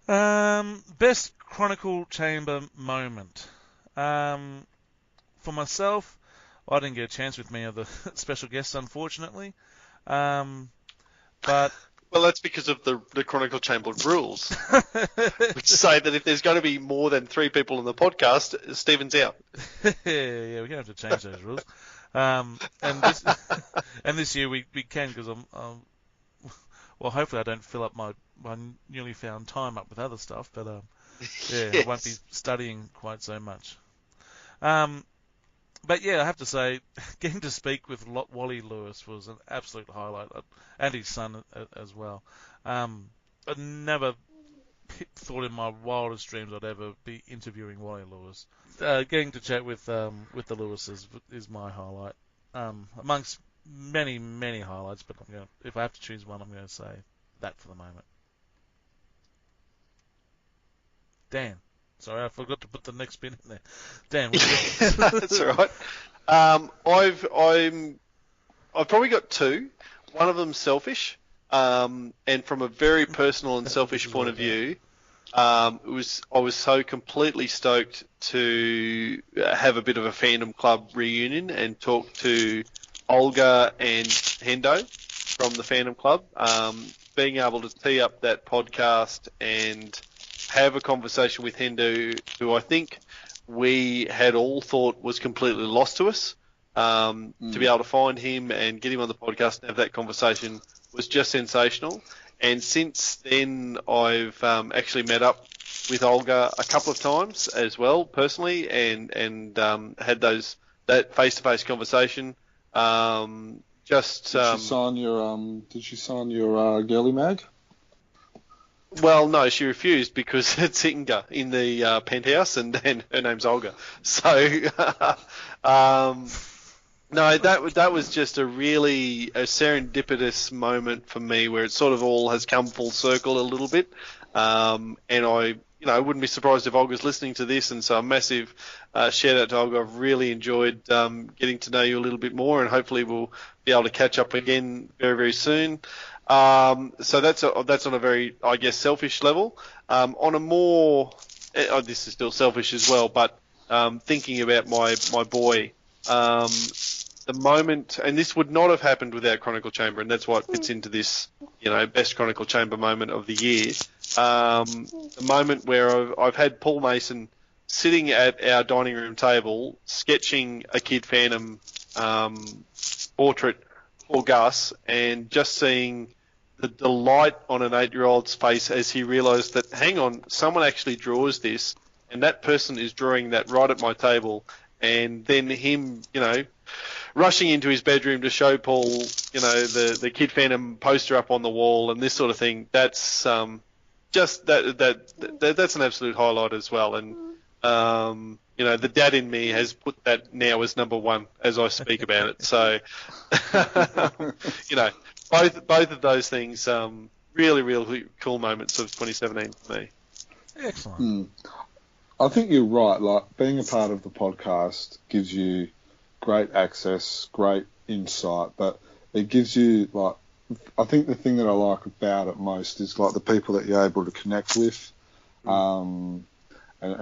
Best Chronicle Chamber moment. For myself, I didn't get a chance with many of the special guests, unfortunately. But well, that's because of the Chronicle Chamber rules, which say that if there's going to be more than 3 people on the podcast, Stephen's out. yeah, we're going to have to change those rules. And this year we can, because well, hopefully I don't fill up my newly found time up with other stuff, but yes. I won't be studying quite so much. But yeah, I have to say, getting to speak with Wally Lewis was an absolute highlight, and his son as well. I never thought in my wildest dreams I'd ever be interviewing Wally Lewis. Getting to chat with the Lewises is my highlight, amongst many, many highlights. But if I have to choose one, I'm going to say that for the moment. Dan. Sorry, I forgot to put the next bit in there. Dan, that's all right. I've probably got 2. One of them's selfish, and from a very personal and selfish point of view, I was so completely stoked to have a bit of a Phantom Club reunion and talk to Olga and Hendo from the Phantom Club. Being able to tee up that podcast and have a conversation with Hendo, who I think we had all thought was completely lost to us. To be able to find him and get him on the podcast and have that conversation was just sensational. And since then, I've actually met up with Olga a couple of times as well, personally, and had that face-to-face conversation. Did she sign your girly mag? Well, no, she refused because it's Inga in the penthouse, and her name's Olga. So, no, that was just a really serendipitous moment for me, where it sort of all has come full circle a little bit. And I wouldn't be surprised if Olga's listening to this, and so a massive shout out to Olga. I've really enjoyed getting to know you a little bit more, and hopefully we'll be able to catch up again very, very soon. So that's on a very, I guess, selfish level. On a more, this is still selfish as well, but thinking about my boy, the moment, and this would not have happened without Chronicle Chamber, and that's why it fits into this, best Chronicle Chamber moment of the year. The moment where I've had Paul Mason sitting at our dining room table sketching a Kid Phantom portrait for Gus, and just seeing the delight on an 8-year-old's face as he realised that, hang on, someone actually draws this, and that person is drawing that right at my table, and then him, rushing into his bedroom to show Paul, the Kid Phantom poster up on the wall and this sort of thing. That's just that's an absolute highlight as well. And the dad in me has put that now as number one as I speak about it. So, both of those things, really, really cool moments of 2017 for me. Excellent. I think you're right. Like, being a part of the podcast gives you great access, great insight, but it gives you, I think the thing that I like about it most is the people that you're able to connect with, and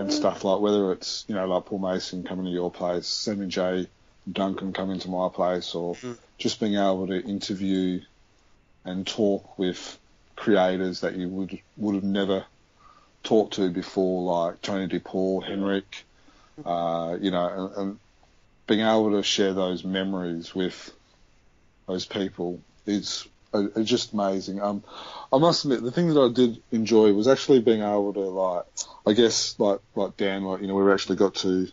stuff, like whether it's like Paul Mason coming to your place, Sam and Jay Duncan coming to my place, or just being able to interview and talk with creators that you would have never talked to before, like Tony DePaul, Henrik, and being able to share those memories with those people is just amazing. I must admit, the thing that I did enjoy was actually being able to, like Dan, we actually got to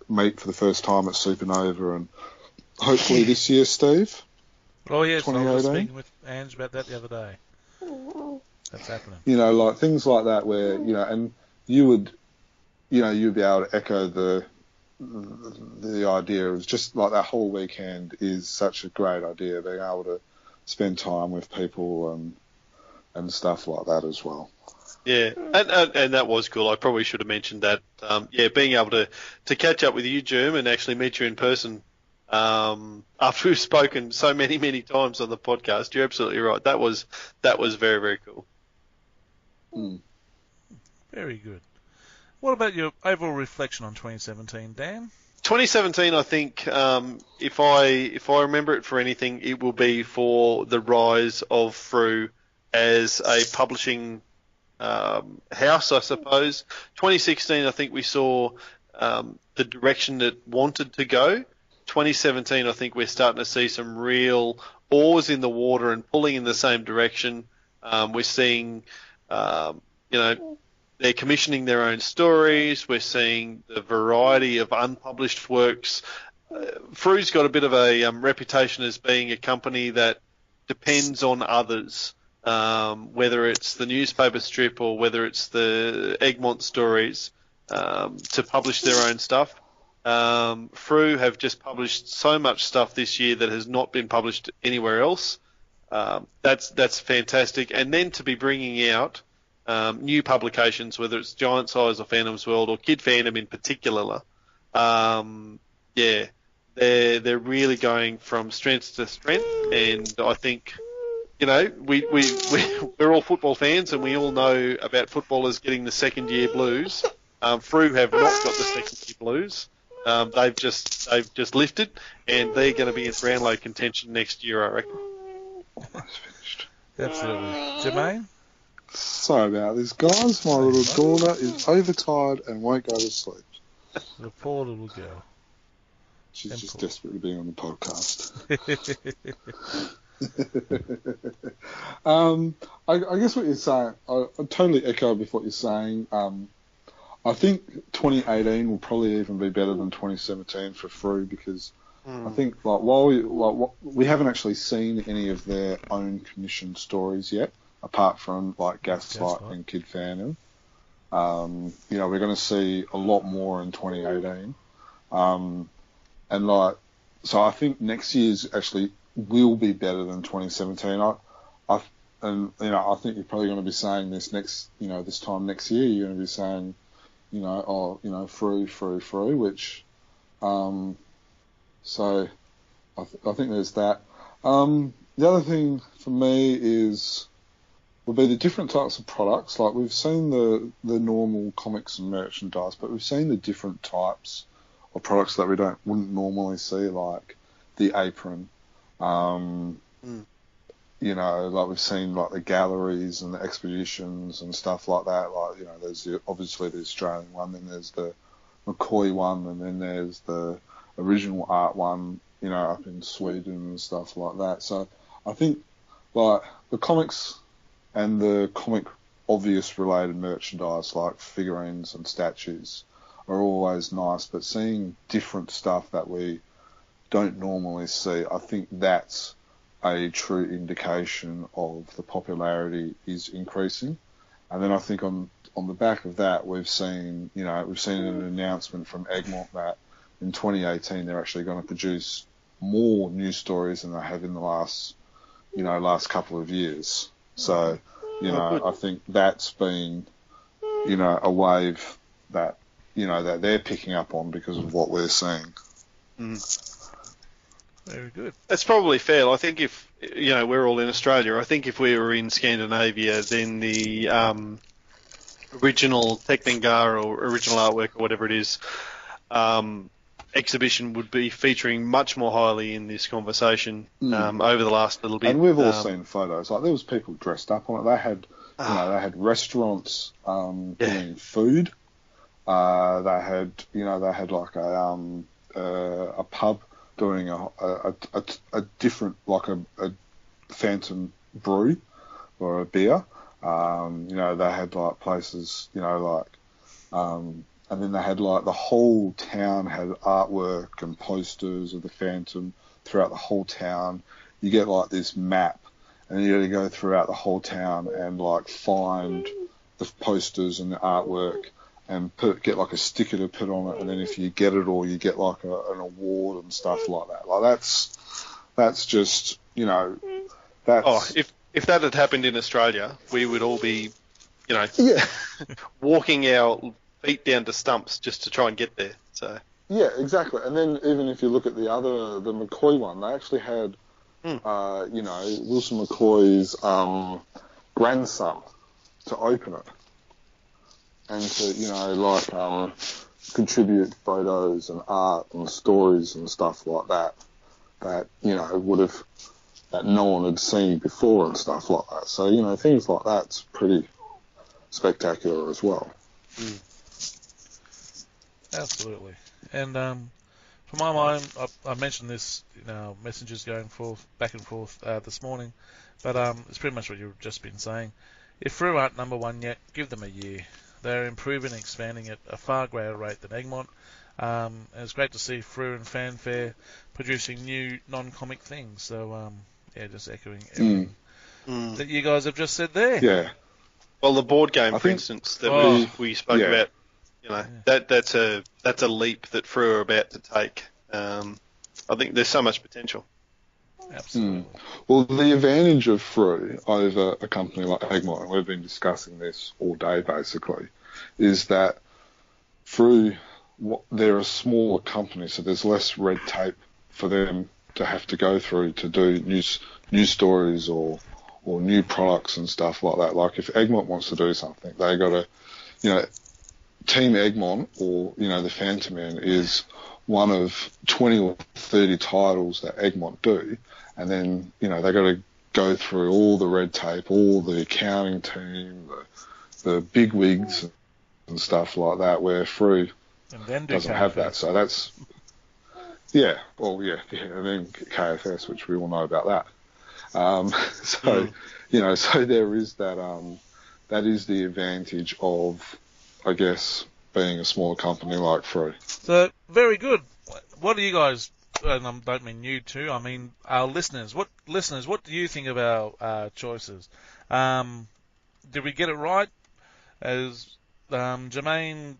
meet for the first time at Supernova, and hopefully this year, Steve. Oh yes, I was 2018. speaking with Ange about that the other day. That's happening. Like things like that, where and you would be able to echo the idea of just like that whole weekend is such a great idea, being able to spend time with people and stuff like that as well. Yeah, and that was cool. I probably should have mentioned that. Being able to catch up with you, Germ, and actually meet you in person after we've spoken so many times on the podcast. You're absolutely right. That was very, very cool. Very good. What about your overall reflection on 2017, Dan? 2017, I think, if I remember it for anything, it will be for the rise of Frew as a publishing house, I suppose. 2016, I think we saw the direction it wanted to go. 2017, I think we're starting to see some real oars in the water and pulling in the same direction. We're seeing, they're commissioning their own stories. We're seeing the variety of unpublished works. Frew's got a bit of a reputation as being a company that depends on others, whether it's the newspaper strip or whether it's the Egmont stories, to publish their own stuff. Frew have just published so much stuff this year that has not been published anywhere else. That's fantastic. And then to be bringing out new publications, whether it's Giant Size or Phantom's World or Kid Phantom in particular, they're really going from strength to strength. And I think, we're all football fans and we all know about footballers getting the second year blues. Frew have not got the second year blues. They've just lifted, and they're going to be in Brownlow contention next year, I reckon. Almost finished. Absolutely. Jermaine? Sorry about this, guys. My little daughter is overtired and won't go to sleep. The poor little girl. She's just desperate to be on the podcast. I guess what you're saying, I totally echo with what you're saying. I think 2018 will probably even be better than 2017 for Frew because I think while we haven't actually seen any of their own commissioned stories yet, apart from like Gaslight and Kid Phantom. We're going to see a lot more in 2018. So I think next year's actually will be better than 2017. I think you're probably going to be saying this this time next year, you're going to be saying, Frew, which, so I think there's that. The other thing for me will be the different types of products. Like we've seen the normal comics and merchandise, but we've seen the different types of products that we wouldn't normally see, like the apron. Like we've seen like the galleries and the expeditions and stuff like that. Like, there's obviously the Australian one, then there's the McCoy one, and then there's the original art one, up in Sweden and stuff like that. So I think like the comics and the comic obvious related merchandise like figurines and statues are always nice, but seeing different stuff that we don't normally see, I think that's a true indication of the popularity is increasing. And then I think on the back of that, we've seen an announcement from Egmont that in 2018 they're actually going to produce more news stories than they have in the last couple of years. So, I think that's been, a wave that, that they're picking up on because of what we're seeing. Very good. That's probably fair. I think if, we're all in Australia, I think if we were in Scandinavia, then the original Teckningar or original artwork or whatever it is, exhibition would be featuring much more highly in this conversation over the last little bit. And we've all seen photos. Like there was people dressed up on it. They had, they had restaurants doing food. They had like a pub doing a different, like a phantom brew or a beer. They had like places, and then they had like the whole town had artwork and posters of the Phantom throughout the whole town. You get like this map, and you got to go throughout the whole town and like find the posters and the artwork and get like a sticker to put on it. And then if you get it all, you get like an award and stuff like that. Like that's just that's. Oh, if that had happened in Australia, we would all be, walking our feet down to stumps just to try and get there. So yeah, exactly. And then even if you look at the McCoy one, they actually had, Wilson McCoy's grandson to open it and to contribute photos and art and stories and stuff like that that no one had seen before and stuff like that. So things like that's pretty spectacular as well. Absolutely. And for my mind, I mentioned this in our messages going back and forth this morning, but it's pretty much what you've just been saying. If Frew aren't number one yet, give them a year. They're improving and expanding at a far greater rate than Egmont. And it's great to see Frew and Fanfare producing new non-comic things. So, just echoing everything that you guys have just said there. Yeah. Well, the board game, for instance, that we spoke about, that's a leap that Frew are about to take. I think there's so much potential. Absolutely. Well, the advantage of Frew over a company like Egmont, and we've been discussing this all day basically, is that Frew, they're a smaller company, so there's less red tape for them to have to go through to do news stories or new products and stuff like that. Like if Egmont wants to do something, they got to, Team Egmont or, the Phantom Man is one of 20 or 30 titles that Egmont do. And then, they got to go through all the red tape, all the accounting team, the big wigs and stuff like that, where Frew doesn't have that. So that's, and then KFS, which we all know about that. So so there is that. That is the advantage of, I guess, being a smaller company like Free. So very good. What do you guys? And I don't mean you two. I mean our listeners. What do you think of our choices? Did we get it right? As Jermaine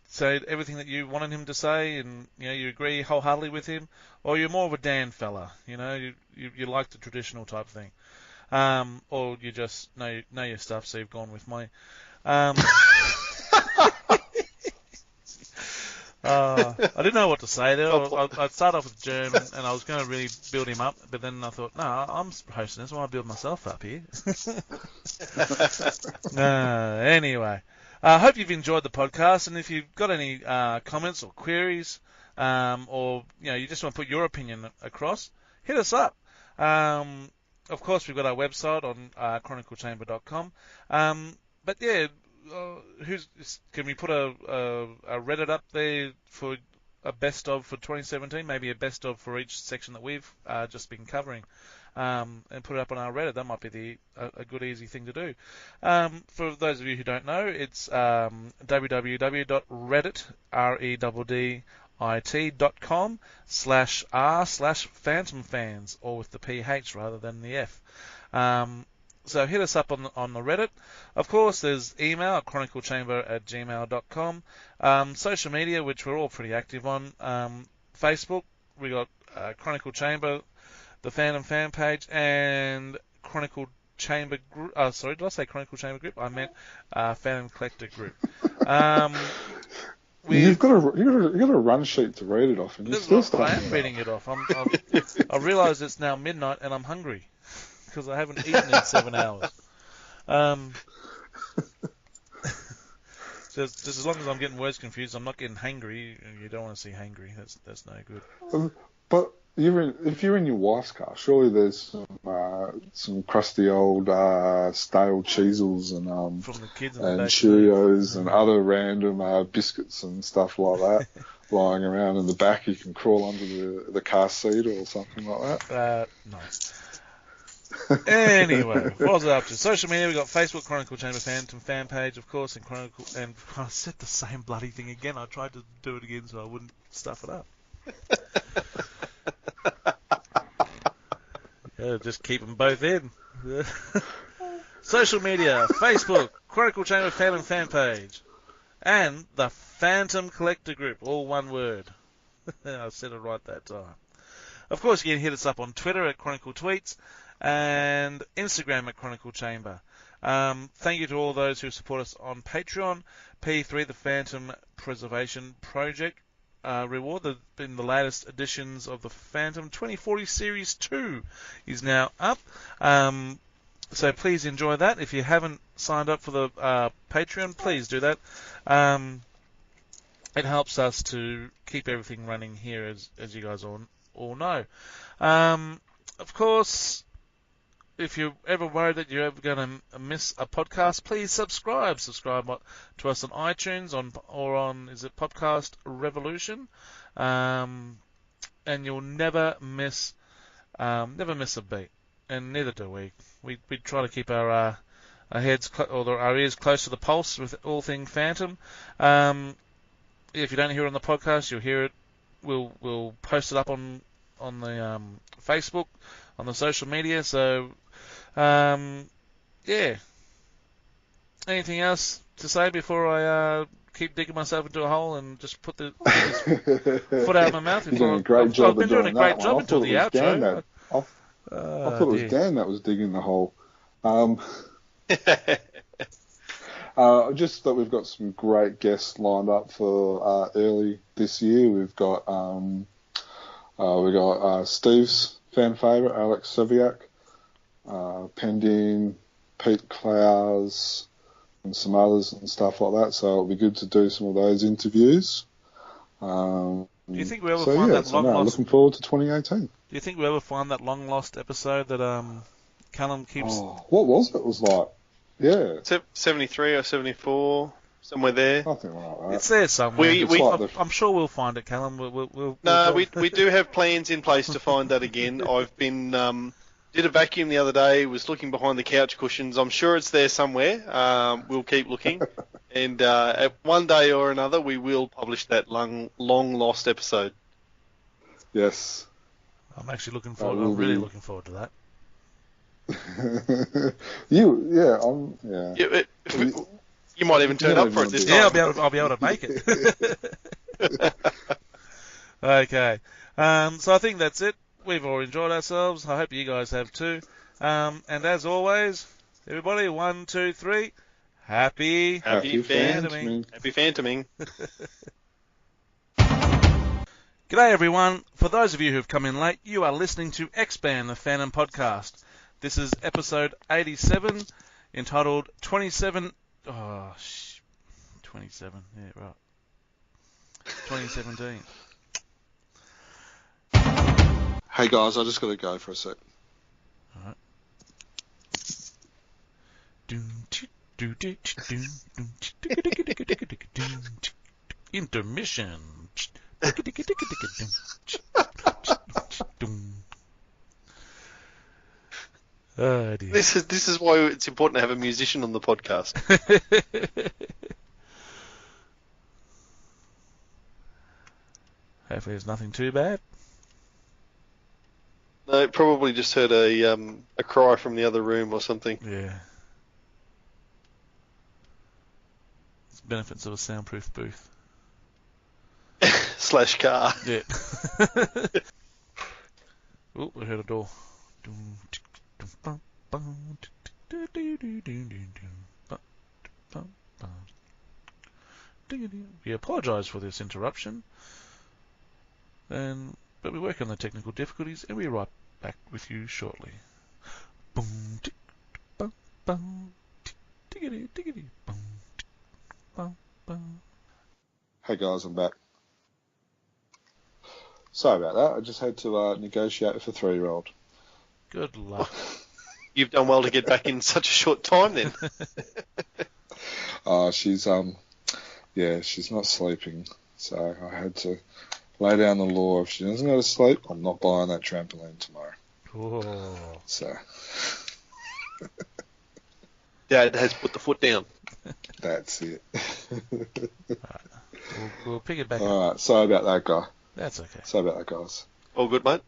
said everything that you wanted him to say, and you agree wholeheartedly with him, or you're more of a Dan fella? You like the traditional type thing, or you just know your stuff, so you've gone with me. I didn't know what to say there. I'd start off with German, and I was going to really build him up, but then I thought, no, I'm hosting this, I want to build myself up here. Anyway, I hope you've enjoyed the podcast, and if you've got any comments or queries, or you just want to put your opinion across, hit us up. Of course, we've got our website on ChronicleChamber.com. But yeah. Can we put a Reddit up there for a best of for 2017? Maybe a best of for each section that we've just been covering, and put it up on our Reddit. That might be a good easy thing to do. For those of you who don't know, it's www.reddit.com/r/phantomfans, or with the PH rather than the F. So hit us up on the Reddit. Of course, there's email at chroniclechamber@gmail.com. Social media, which we're all pretty active on. Facebook, we got Chronicle Chamber, the Phantom fan page, and Chronicle Chamber group. Sorry, did I say Chronicle Chamber group? I meant Phantom Collector group. You've got a run sheet to read it off, and I am reading it off. I realise it's now midnight and I'm hungry, because I haven't eaten in 7 hours. Just as long as I'm getting words confused, I'm not getting hangry. You don't want to see hangry. That's no good. But if you're in your wife's car, surely there's some crusty old stale cheesels and from the kids and Cheerios and other random biscuits and stuff like that lying around in the back. You can crawl under the car seat or something like that. Nice. Anyway, what was I up to? Social media, we got Facebook, Chronicle Chamber Phantom fan page, of course, and I said the same bloody thing again. I tried to do it again so I wouldn't stuff it up. Yeah, just keep them both in. Social media, Facebook, Chronicle Chamber Phantom fan page, and the Phantom Collector group, all one word. I said it right that time. Of course, you can hit us up on Twitter at Chronicle Tweets, and Instagram at Chronicle Chamber. Thank you to all those who support us on Patreon. P3, the Phantom Preservation Project reward in the latest editions of the Phantom 2040 Series 2 is now up. So please enjoy that. If you haven't signed up for the Patreon, please do that. It helps us to keep everything running here, as you guys all know. Of course, if you're ever worried that you're ever going to miss a podcast, please subscribe. Subscribe to us on iTunes or on Podcast Revolution, and you'll never miss a beat. And neither do we. We try to keep our heads or our ears close to the pulse with all things Phantom. If you don't hear it on the podcast, you'll hear it. We'll post it up on the Facebook, on the social media. So, yeah. Anything else to say before I keep digging myself into a hole and just put the foot out of my mouth? You're doing a great job. I've been doing a great job until the outro. I thought it was Dan that was digging the hole. Just that we've got some great guests lined up for early this year. We've got Steve's fan favourite, Alex Seviak, Pendin, Pete Clowes, and some others and stuff like that. So it'll be good to do some of those interviews. Do you think we ever find that long lost? Looking forward to 2018. Do you think we ever find that long lost episode that Callum keeps? Oh, what was it? It was like, yeah, 73 or 74, somewhere there. Something like that. It's there somewhere. I'm sure we'll find it, Callum. We do have plans in place to find that again. I've been Did a vacuum the other day, was looking behind the couch cushions. I'm sure it's there somewhere. We'll keep looking. And at one day or another, we will publish that long lost episode. Yes. I'm actually looking forward. I'm really looking forward to that. You might even turn up for it this time. Yeah, I'll be able to make it. Okay. So I think that's it. We've all enjoyed ourselves. I hope you guys have too. And as always, everybody, 1, 2, 3. Happy Phantoming. Happy Phantoming. G'day everyone. For those of you who've come in late, you are listening to X-Band, the Phantom Podcast. This is episode 87, entitled 27... 27, yeah, right. 2017. Hey guys, I just got to go for a sec. Alright. Intermission. Oh, dear. This is why it's important to have a musician on the podcast. Hopefully it's nothing too bad. No, probably just heard a cry from the other room or something. Yeah. It's benefits of a soundproof booth. / car. Yeah. Oh, I heard a door. We apologise for this interruption, but we work on the technical difficulties, and we'll be right back with you shortly. Hey guys, I'm back. Sorry about that. I just had to negotiate with a 3-year-old. Good luck. You've done well to get back in such a short time then. She's not sleeping, so I had to lay down the law. If she doesn't go to sleep, I'm not buying that trampoline tomorrow. Oh. So. Dad has put the foot down. That's it. Right. We'll pick it back up. All right. Sorry about that, guy. That's okay. Sorry about that, guys. All good, mate.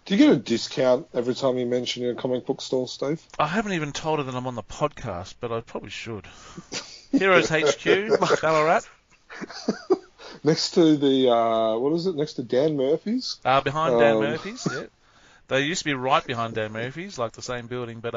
Do you get a discount every time you mention your comic book store, Steve? I haven't even told her that I'm on the podcast, but I probably should. Heroes HQ, Ballarat. Next to the, what is it? Next to Dan Murphy's? Behind Dan Murphy's, yeah. They used to be right behind Dan Murphy's, like the same building, but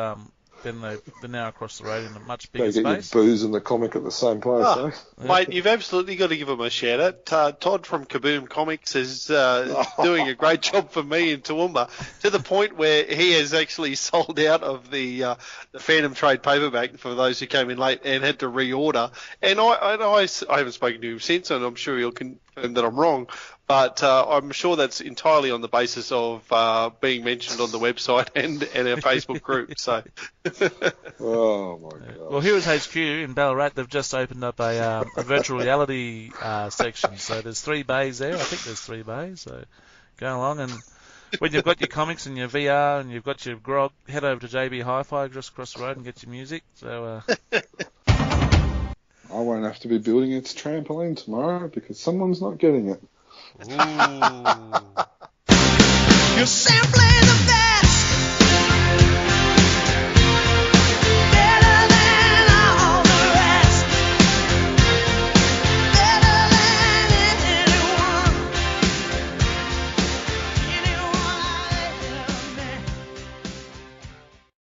then they're now across the road in a much bigger They get space. your booze and the comic at the same place, eh? Mate, you've absolutely got to give him a shout out. Todd from Kaboom Comics is doing a great job for me in Toowoomba, to the point where he has actually sold out of the Phantom Trade paperback for those who came in late and had to reorder. And I haven't spoken to him since, and I'm sure he'll confirm that I'm wrong. But I'm sure that's entirely on the basis of being mentioned on the website and our Facebook group. So, Oh my god. Well, Heroes HQ in Ballarat, they've just opened up a virtual reality section. So there's 3 bays there. I think there's 3 bays. So go along, and when you've got your comics and your VR and you've got your grog, head over to JB Hi-Fi just across the road and get your music. So I won't have to be building its trampoline tomorrow because someone's not getting it. Ooh. You're simply